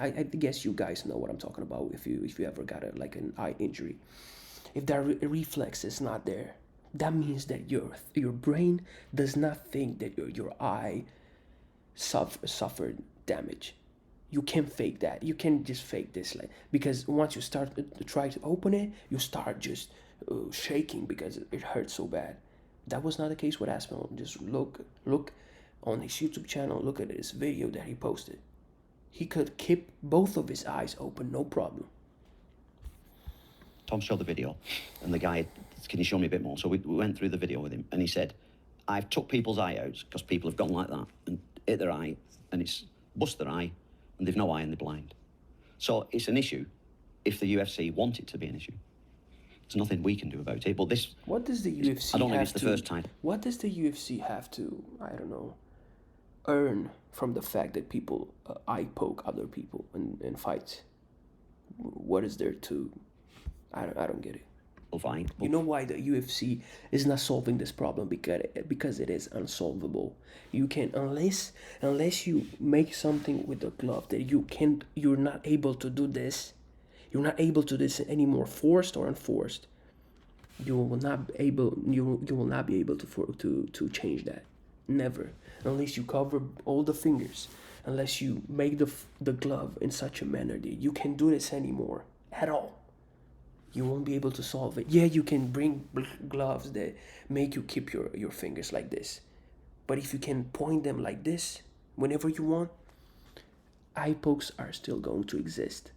I guess you guys know what I'm talking about if you ever got an eye injury. If that reflex is not there, that means that your brain does not think that your eye suffered damage. You can fake that. You can just fake this, because once you start to try to open it, you start just shaking because it hurts so bad. That was not the case with Aspinall. Just look on his YouTube channel. Look at this video that he posted. He could keep both of his eyes open, no problem.
Tom showed the video, and the guy, can you show me a bit more? So we went through the video with him, and he said, I've took people's eye out because people have gone like that and hit their eye, and it's bust their eye, and they've no eye and they're blind. So it's an issue if the UFC want it to be an issue. There's nothing we can do about it, but this...
What does the UFC
I don't think
have
it's the
to,
first time.
What does the UFC have to, I don't know, earn from the fact that people eye poke other people in fights? What is there to... I don't get it.
Fight,
You know why the UFC is not solving this problem? Because it is unsolvable. You can unless you make something with the glove that you're not able to do this. You're not able to do this anymore, forced or unforced. You will not be able to change that. Never, unless you cover all the fingers, unless you make the glove in such a manner that you can't do this anymore at all. You won't be able to solve it. Yeah, you can bring gloves that make you keep your fingers like this. But if you can point them like this, whenever you want, eye pokes are still going to exist.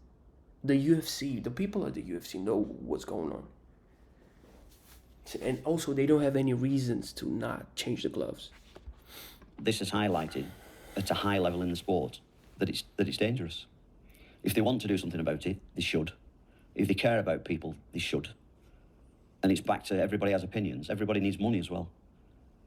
The UFC, the people at the UFC know what's going on. And also, they don't have any reasons to not change the gloves.
This is highlighted at a high level in the sport that it's dangerous. If they want to do something about it, they should. If they care about people, they should. And it's back to everybody has opinions. Everybody needs money as well.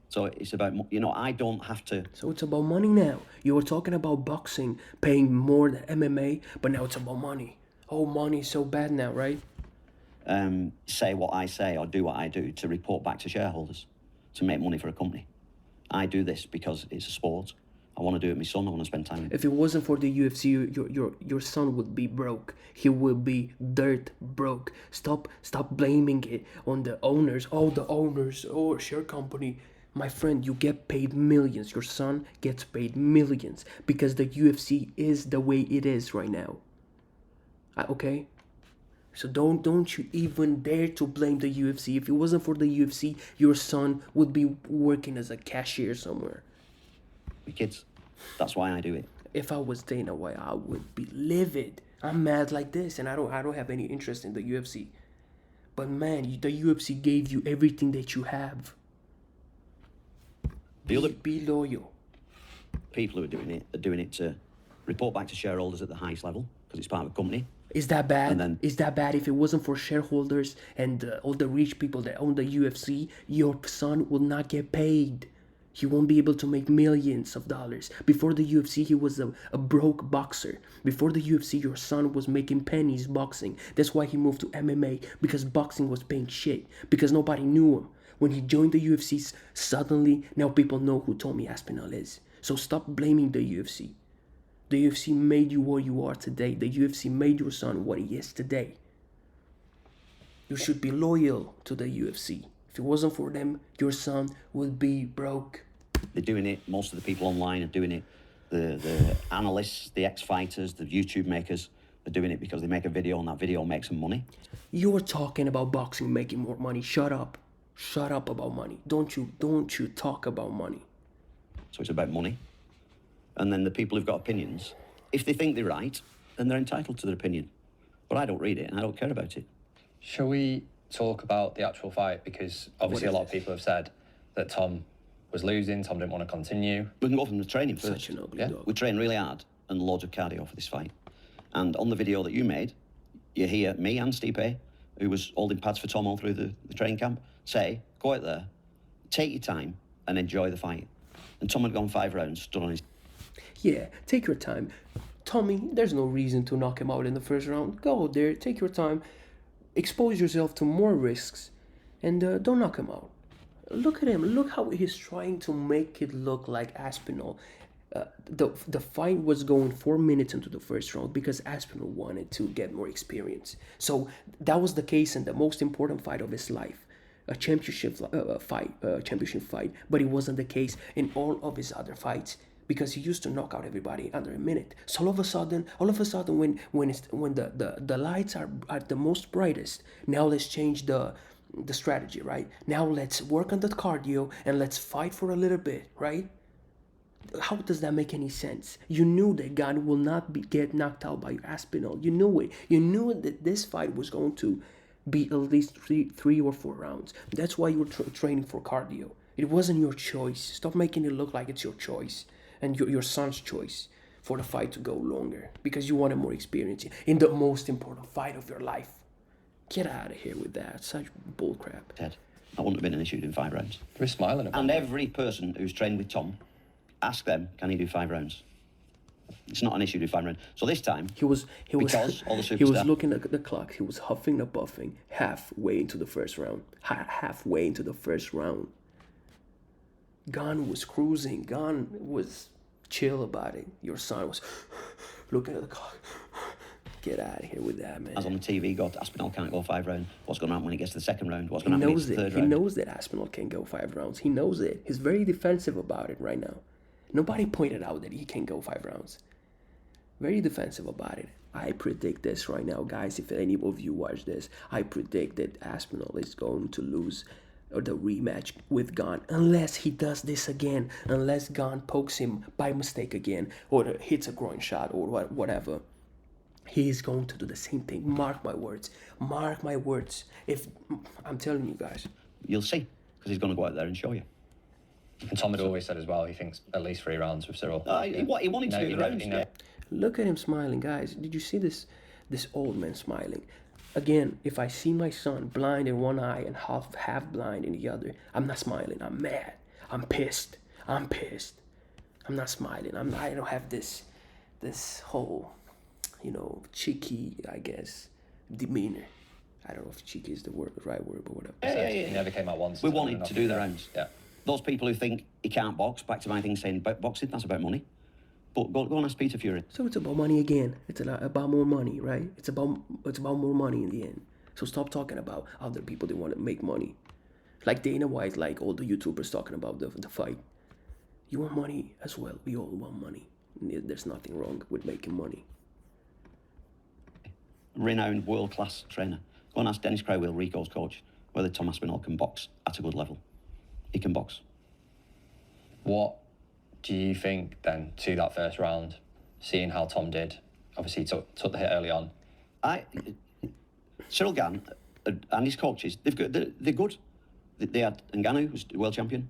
So it's about, I don't have to...
So it's about money now. You were talking about boxing paying more than MMA, but now it's about money. Oh, money is so bad now, right?
Say what I say or do what I do to report back to shareholders, to make money for a company. I do this because it's a sport. I want to do it with my son. I want to spend time.
If it wasn't for the UFC, your son would be broke. He would be dirt broke. Stop blaming it on the owners. Oh, the owners or share company. My friend, you get paid millions. Your son gets paid millions because the UFC is the way it is right now. Okay? So don't you even dare to blame the UFC. If it wasn't for the UFC, your son would be working as a cashier somewhere.
With kids. That's why I do it.
If I was Dana White, I would be livid. I'm mad like this, and I don't have any interest in the UFC. But man, the UFC gave you everything that you have. Be loyal.
People who are doing it to report back to shareholders at the highest level because it's part of a company.
Is that bad?
Then,
is that bad? If it wasn't for shareholders and all the rich people that own the UFC, your son will not get paid. He won't be able to make millions of dollars. Before the UFC, he was a broke boxer. Before the UFC, your son was making pennies boxing. That's why he moved to MMA, because boxing was paying shit. Because nobody knew him. When he joined the UFC, suddenly, now people know who Tommy Aspinall is. So stop blaming the UFC. The UFC made you what you are today. The UFC made your son what he is today. You should be loyal to the UFC. If it wasn't for them, your son would be broke.
They're doing it. Most of the people online are doing it. The analysts, the ex-fighters, the YouTube makers are doing it because they make a video and that video makes them money.
You're talking about boxing making more money. Shut up. Shut up about money. Don't you talk about money.
So it's about money. And then the people who've got opinions, if they think they're right, then they're entitled to their opinion. But I don't read it and I don't care about it.
Shall we talk about the actual fight? Because obviously a lot of people have said that Tom was losing, Tom didn't want to continue.
We can go from the training first.
Such an ugly dog.
We trained really hard and loads of cardio for this fight. And on the video that you made, you hear me and Stipe, who was holding pads for Tom all through the training camp, say, go out there, take your time and enjoy the fight. And Tom had gone 5 rounds, stood on his...
Yeah, take your time. Tommy, there's no reason to knock him out in the first round. Go out there, take your time, expose yourself to more risks, and don't knock him out. Look at him. Look how he's trying to make it look like Aspinall. The fight was going 4 minutes into the first round because Aspinall wanted to get more experience. So that was the case in the most important fight of his life, a championship fight. But it wasn't the case in all of his other fights because he used to knock out everybody under a minute. So all of a sudden, when the lights are at the most brightest, now let's change the strategy, right? Now let's work on the cardio and let's fight for a little bit, right? How does that make any sense? You knew that Gunn will not get knocked out by Aspinall. You knew it. You knew that this fight was going to be at least three or four rounds. That's why you were training for cardio. It wasn't your choice. Stop making it look like it's your choice and your son's choice for the fight to go longer because you wanted more experience in the most important fight of your life. Get out of here with that. Such bullcrap.
Ted, that wouldn't have been an issue in 5 rounds.
We're smiling about
And
it.
every person who's trained with Tom, ask them, can he do 5 rounds? It's not an issue to do 5 rounds. So this time,
Because
all the
he was
superstar-
looking at the clock. He was huffing and puffing halfway into the first round. Halfway into the first round. Gunn was cruising. Gunn was chill about it. Your son was looking at the clock. Get out of here with that, man.
as on the TV, Aspinall can't go 5 rounds. What's going to happen when he gets to the second round? What's
He
going to happen when
knows
he gets to the
it.
third
He
round?
knows that Aspinall can go 5 rounds. He knows it. He's very defensive about it right now. Nobody pointed out that he can go 5 rounds. Very defensive about it. I predict this right now, guys. If any of you watch this, I predict that Aspinall is going to lose the rematch with Gunn unless he does this again. Unless Gunn pokes him by mistake again or hits a groin shot or whatever. He is going to do the same thing. Mark my words. Mark my words. If I'm telling you guys.
You'll see, because he's going to go out there and show you.
And Tom had always said as well he thinks at least 3 rounds with Cyril.
He wanted to do the rounds. Yeah.
Look at him smiling, guys. Did you see this old man smiling? Again, if I see my son blind in one eye and half blind in the other, I'm not smiling. I'm mad. I'm pissed. I'm not smiling. I don't have this whole, cheeky, I guess, demeanor. I don't know if cheeky is the right word, but whatever.
He never came out once.
We wanted to do the rounds.
Yeah.
Those people who think he can't box, back to my thing saying boxing, that's about money. But go and ask Peter Fury.
So it's about money again. It's about more money, right? It's about more money in the end. So stop talking about other people that want to make money. Like Dana White, like all the YouTubers talking about the fight. You want money as well. We all want money. There's nothing wrong with making money.
Renowned world-class trainer. Go and ask Dennis Crowell, Rico's coach, whether Tom Aspinall can box at a good level. He can box.
What do you think then to that first round, seeing how Tom did? Obviously, he took the hit early on.
Cyril Gann and his coaches, they're good. They had Ngannou, who's the world champion,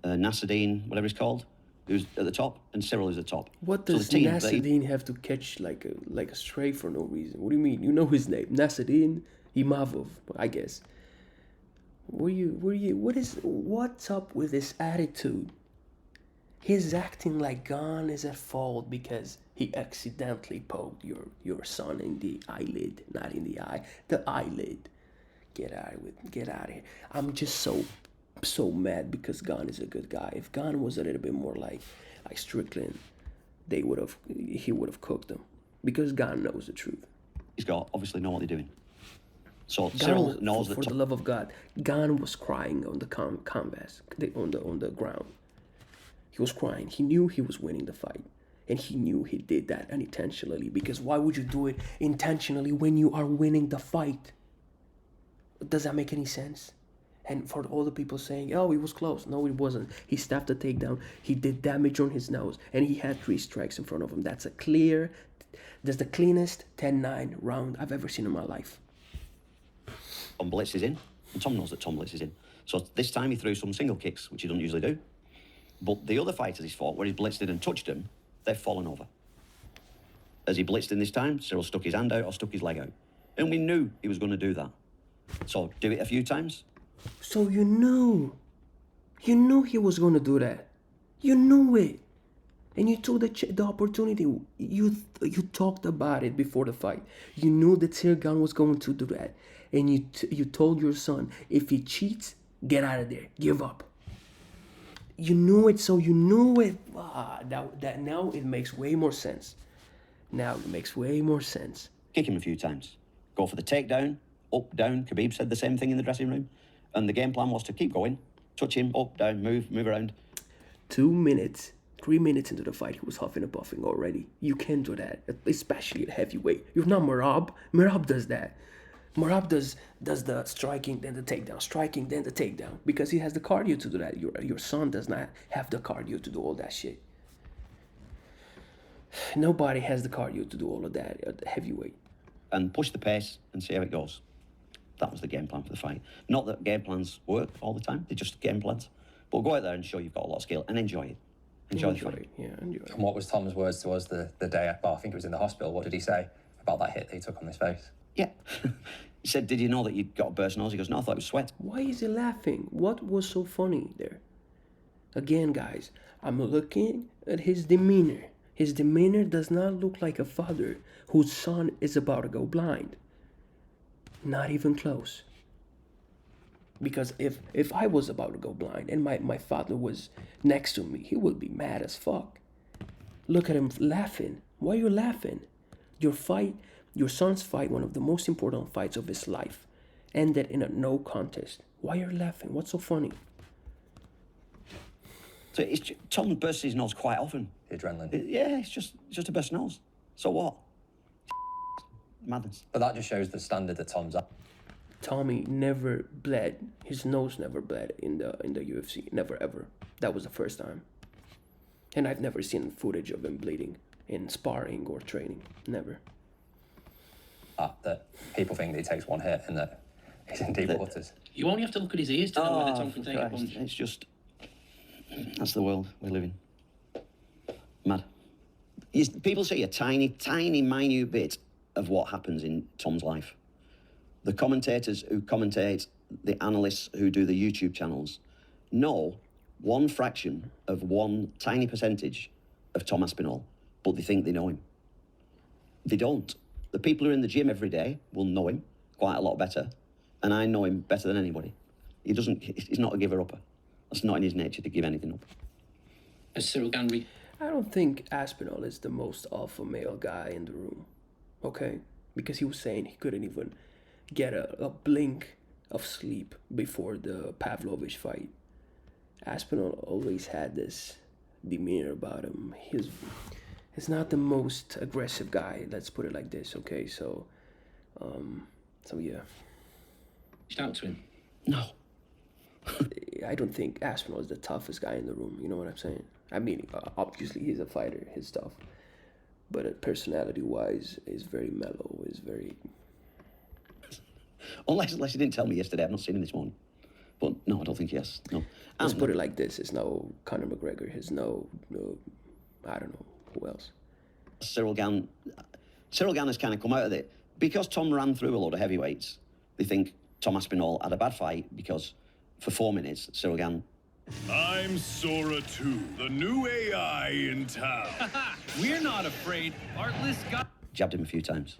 Nasruddin, whatever he's called, who's at the top, and Cyril is at the top.
What
So
does
the team,
Nasruddin have to catch like a stray for no reason? What do you mean? You know his name, Nasruddin Imavov, I guess. What's up with this attitude? He's acting like Gunn is at fault because he accidentally poked your son in the eyelid, not in the eye, the eyelid. Get out of here. I'm just so mad because Gunn is a good guy. If Gunn was a little bit more like Strickland, he would have cooked him because Gunn knows the truth.
He's got obviously know what they're doing. So Cyril knows that.
For the love of God, Gunn was crying on the canvas, on the ground. He was crying. He knew he was winning the fight. And he knew he did that unintentionally. Because why would you do it intentionally when you are winning the fight? Does that make any sense? And for all the people saying, oh, it was close. No, it wasn't. He staffed the takedown. He did damage on his nose. And he had 3 strikes in front of him. That's the cleanest 10-9 round I've ever seen in my life.
Tom Blitz is in. And Tom knows that Tom Blitz is in. So this time he threw some single kicks, which he doesn't usually do. But the other fighters he's fought, where he's blitzed in and touched him, they've fallen over. As he blitzed in this time, Cyril stuck his hand out or stuck his leg out. And we knew he was going to do that. So do it a few times.
So you knew he was going to do that. You knew it. And you took the opportunity. You talked about it before the fight. You knew that Cyril Gane was going to do that. And you told your son, if he cheats, get out of there. Give up. You knew it, so you knew it. That now it makes way more sense. Now it makes way more sense.
Kick him a few times. Go for the takedown, up, down. Khabib said the same thing in the dressing room. And the game plan was to keep going, touch him, up, down, move around.
2 minutes, 3 minutes into the fight, he was huffing and puffing already. You can't do that, especially at heavyweight. You're not Merab. Merab does that. Merab does the striking, then the takedown, striking, then the takedown, because he has the cardio to do that. Your son does not have the cardio to do all that shit. Nobody has the cardio to do all of that at the heavyweight.
and push the pace and see how it goes. That was the game plan for the fight. Not that game plans work all the time, they're just game plans. But go out there and show you've got a lot of skill and enjoy it. Enjoy the fight.
It. Yeah, enjoy it.
And what was Tom's words to us the day, well, I think it was in the hospital, what did he say about that hit that he took on his face?
Yeah. He said, did you know that you got a burst nose? He goes, no, I thought it was sweat.
Why is he laughing? What was so funny there? Again, guys, I'm looking at his demeanor. His demeanor does not look like a father whose son is about to go blind. Not even close. Because if I was about to go blind and my father was next to me, he would be mad as fuck. Look at him laughing. Why are you laughing? Your son's fight, one of the most important fights of his life, ended in a no contest. Why are you laughing? What's so funny?
So Tom bursts his nose quite often.
The adrenaline.
Yeah, it's just a burst nose. So what? Madness.
But that just shows the standard that Tom's at.
Tommy never bled. His nose never bled in the UFC. Never ever. That was the first time. And I've never seen footage of him bleeding in sparring or training. Never.
That people think that he takes one hit and that he's in deep waters.
You only have to look at his ears to know whether Tom can take a
Christ.
punch.
It's just... That's the world we live in. Mad. People see a tiny, tiny, minute bit of what happens in Tom's life. The commentators who commentate, the analysts who do the YouTube channels, know one fraction of one tiny percentage of Tom Aspinall, but they think they know him. They don't. The people who are in the gym every day will know him quite a lot better, and I know him better than anybody. He's not a giver-upper. That's not in his nature to give anything up.
As Cyril Ganry.
I don't think Aspinall is the most alpha male guy in the room. Okay? Because he was saying he couldn't even get a blink of sleep before the Pavlovich fight. Aspinall always had this demeanor about him. He's not the most aggressive guy, let's put it like this, okay? So yeah.
Reached out to him.
No.
I don't think Aspinall is the toughest guy in the room, you know what I'm saying? I mean, obviously he's a fighter, he's tough. But personality-wise, he's very mellow, he's very...
Unless you didn't tell me yesterday, I've not seen him this morning. But no, I don't think he has. No.
Let's put it like this: it's no Conor McGregor. It's no, I don't know who else.
Cyril Gann has kind of come out of it because Tom ran through a load of heavyweights. They think Tom Aspinall had a bad fight because for 4 minutes Cyril Gann.
I'm Sora 2, the new AI in town.
We're not afraid. Artless guy.
Jabbed him a few times.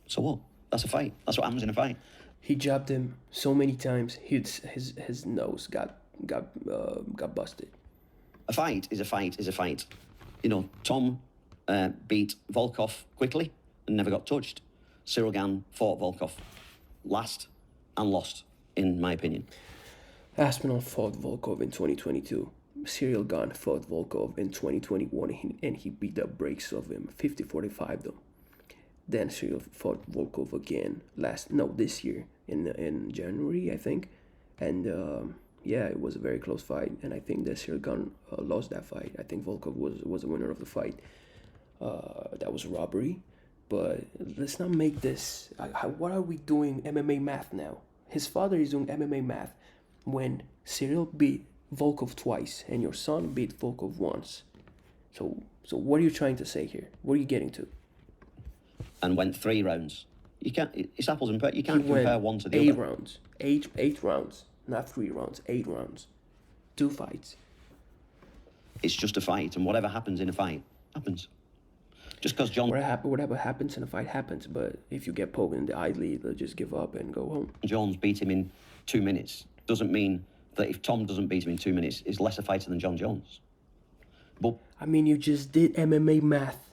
So what? That's a fight. That's what happens in a fight.
He jabbed him so many times. His nose got busted.
A fight is a fight is a fight. You know, Tom beat Volkov quickly and never got touched. Cyril Gann fought Volkov last and lost, in my opinion.
Aspinall fought Volkov in 2022. Cyril Gann fought Volkov in 2021 and he beat the brakes of him, 50-45 though. Then Cyril fought Volkov again this year in January, I think. And yeah, it was a very close fight. And I think that Cyril Gann lost that fight. I think Volkov was the winner of the fight. That was a robbery. But let's not make this... what are we doing MMA math now? His father is doing MMA math when Cyril beat Volkov twice and your son beat Volkov once. So what are you trying to say here? What are you getting to?
And went 3 rounds. You can't. It's apples and pears. You can't compare one to the other.
8 rounds. Eight rounds. Not 3 rounds. 8 rounds. 2 fights.
It's just a fight, and whatever happens in a fight happens. Just because
whatever happens in a fight happens. But if you get poked in the eyelid, they'll just give up and go home.
Jones beat him in 2 minutes doesn't mean that if Tom doesn't beat him in 2 minutes, he's less a fighter than John Jones. But
I mean, you just did MMA math,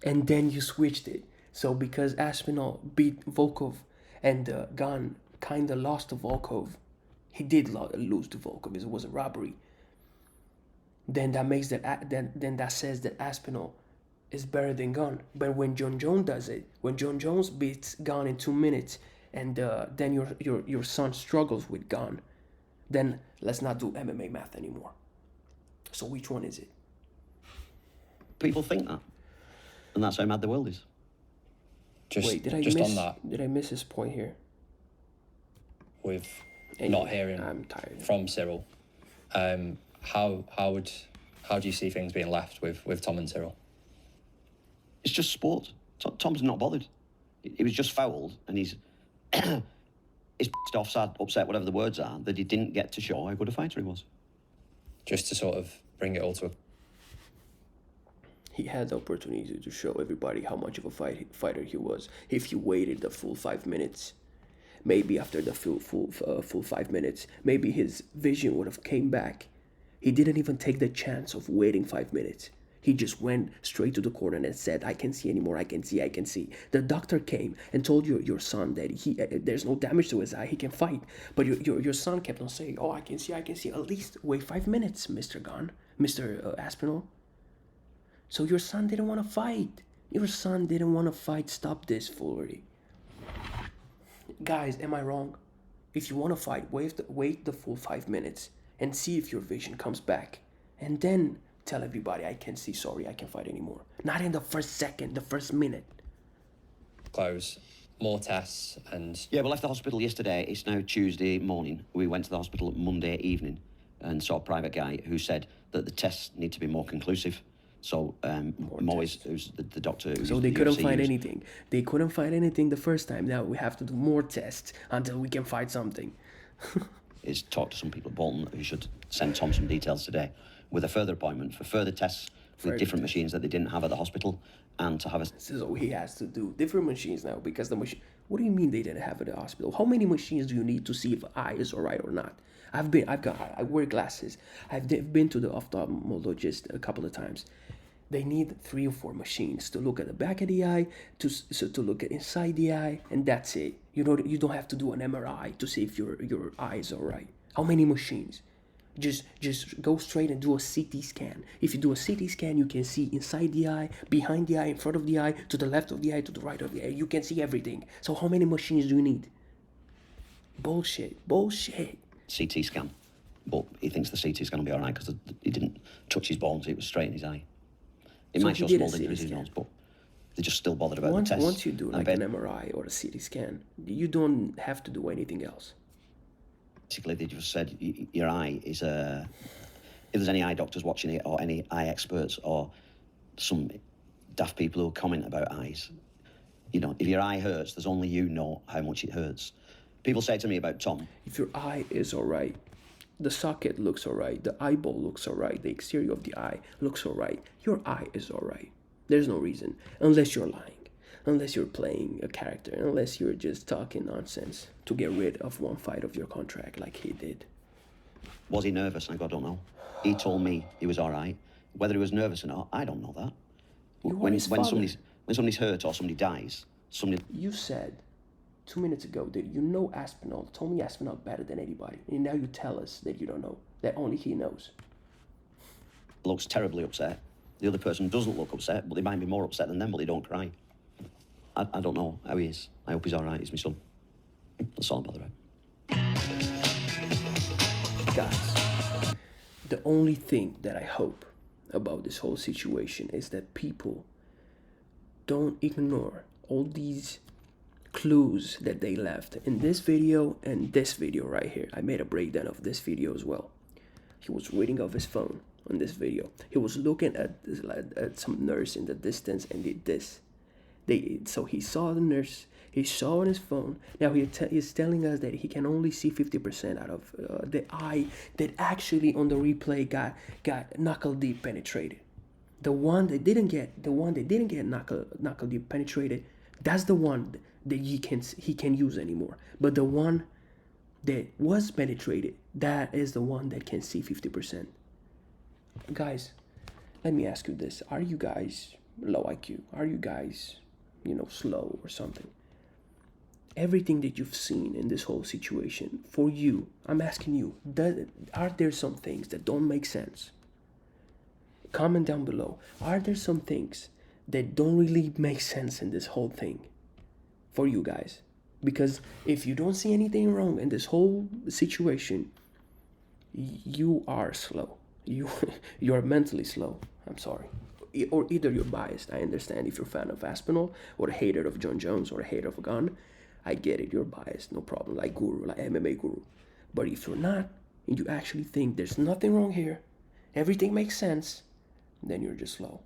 and then you switched it. So because Aspinall beat Volkov and Gann kind of lost to Volkov, he did lose to Volkov. It was a robbery. Then that makes that then that says that Aspinall is better than Gann. But when John Jones does it, when John Jones beats Gann in 2 minutes, and then your son struggles with Gann, then let's not do MMA math anymore. So which one is it?
people think that. And that's how mad the world is.
Wait, did I
just
miss?
on that,
Did I miss his point here?
with
Anyway,
not hearing
I'm tired.
from Cyril, how do you see things being left with Tom and Cyril?
It's just sport. Tom's not bothered. He was just fouled, and he's pissed off, sad, upset, whatever the words are, that he didn't get to show how good a fighter he was.
Just to sort of bring it all to a...
He had the opportunity to show everybody how much of a fighter he was. If he waited the full 5 minutes, maybe after the full 5 minutes, maybe his vision would have came back. He didn't even take the chance of waiting 5 minutes. He just went straight to the corner and said, "I can see anymore. I can see." The doctor came and told your son that there's no damage to his eye. He can fight. But your son kept on saying, "Oh, I can see. At least wait 5 minutes, Mr. Aspinall." So your son didn't want to fight. Stop this foolery. Guys, am I wrong? If you want to fight, wait the full 5 minutes and see if your vision comes back. And then tell everybody, "I can see, sorry, I can't fight anymore." Not in the first second, the first minute.
Close, more tests, and
Yeah, we left the hospital yesterday. It's now Tuesday morning. We went to the hospital Monday evening and saw a private guy who said that the tests need to be more conclusive. So Moyes, who's the doctor...
So they couldn't find anything. They couldn't find anything the first time. Now we have to do more tests until we can find something.
Is talk to some people at Bolton who should send Tom some details today with a further appointment for further tests with different machines that they didn't have at the hospital, and to have a...
So he has to do different machines now because the machine... What do you mean they didn't have it at the hospital? How many machines do you need to see if eye is all right or not? I wear glasses. I've been to the ophthalmologist a couple of times. They need 3 or 4 machines to look at the back of the eye, to look at inside the eye, and that's it. You don't have to do an MRI to see if your eye is all right. How many machines? Just go straight and do a CT scan. If you do a CT scan, you can see inside the eye, behind the eye, in front of the eye, to the left of the eye, to the right of the eye. You can see everything. So how many machines do you need? Bullshit.
CT scan. But he thinks the CT is going to be all right because he didn't touch his bones. It was straight in his eye. It might show small injuries in those, but they're just still bothered about the tests.
Once you do like an MRI or a CT scan, you don't have to do anything else.
Basically, they just said your eye is if there's any eye doctors watching it, or any eye experts, or some daft people who comment about eyes, if your eye hurts, there's only you know how much it hurts. People say to me about Tom,
if your eye is all right, the socket looks all right, the eyeball looks all right, the exterior of the eye looks all right, your eye is all right. There's no reason, unless you're lying, unless you're playing a character, unless you're just talking nonsense to get rid of one fight of your contract like he did.
Was he nervous? I don't know. He told me he was all right. Whether he was nervous or not, I don't know that. When somebody's hurt or somebody dies,
You said 2 minutes ago that you know Aspinall, told me Aspinall better than anybody, and now you tell us that you don't know, that only he knows.
Looks terribly upset. The other person doesn't look upset, but they might be more upset than them, but they don't cry. I don't know how he is. I hope he's all right. He's my son. That's all I'm bothered about.
Guys, the only thing that I hope about this whole situation is that people don't ignore all these clues that they left in this video and this video right here. I made a breakdown of this video as well. He was reading off his phone on this video. He was looking at some nurse in the distance and did this. So he saw the nurse, he saw on his phone. Now he's telling us that he can only see 50% out of the eye that actually on the replay got knuckle deep penetrated. The one that didn't get knuckle deep penetrated, that's the one that he can use anymore. But the one that was penetrated, that is the one that can see 50%. Guys, let me ask you this. Are you guys low IQ? Are you guys, slow or something? Everything that you've seen in this whole situation, for you, I'm asking you, are there some things that don't make sense? Comment down below. Are there some things that don't really make sense in this whole thing for you guys? Because if you don't see anything wrong in this whole situation, you are slow. You are mentally slow. I'm sorry. or either you're biased. I understand if you're a fan of Aspinall or a hater of John Jones or a hater of a gun. I get it, you're biased, no problem, like Guru, like MMA Guru. But if you're not, and you actually think there's nothing wrong here, everything makes sense, then you're just slow.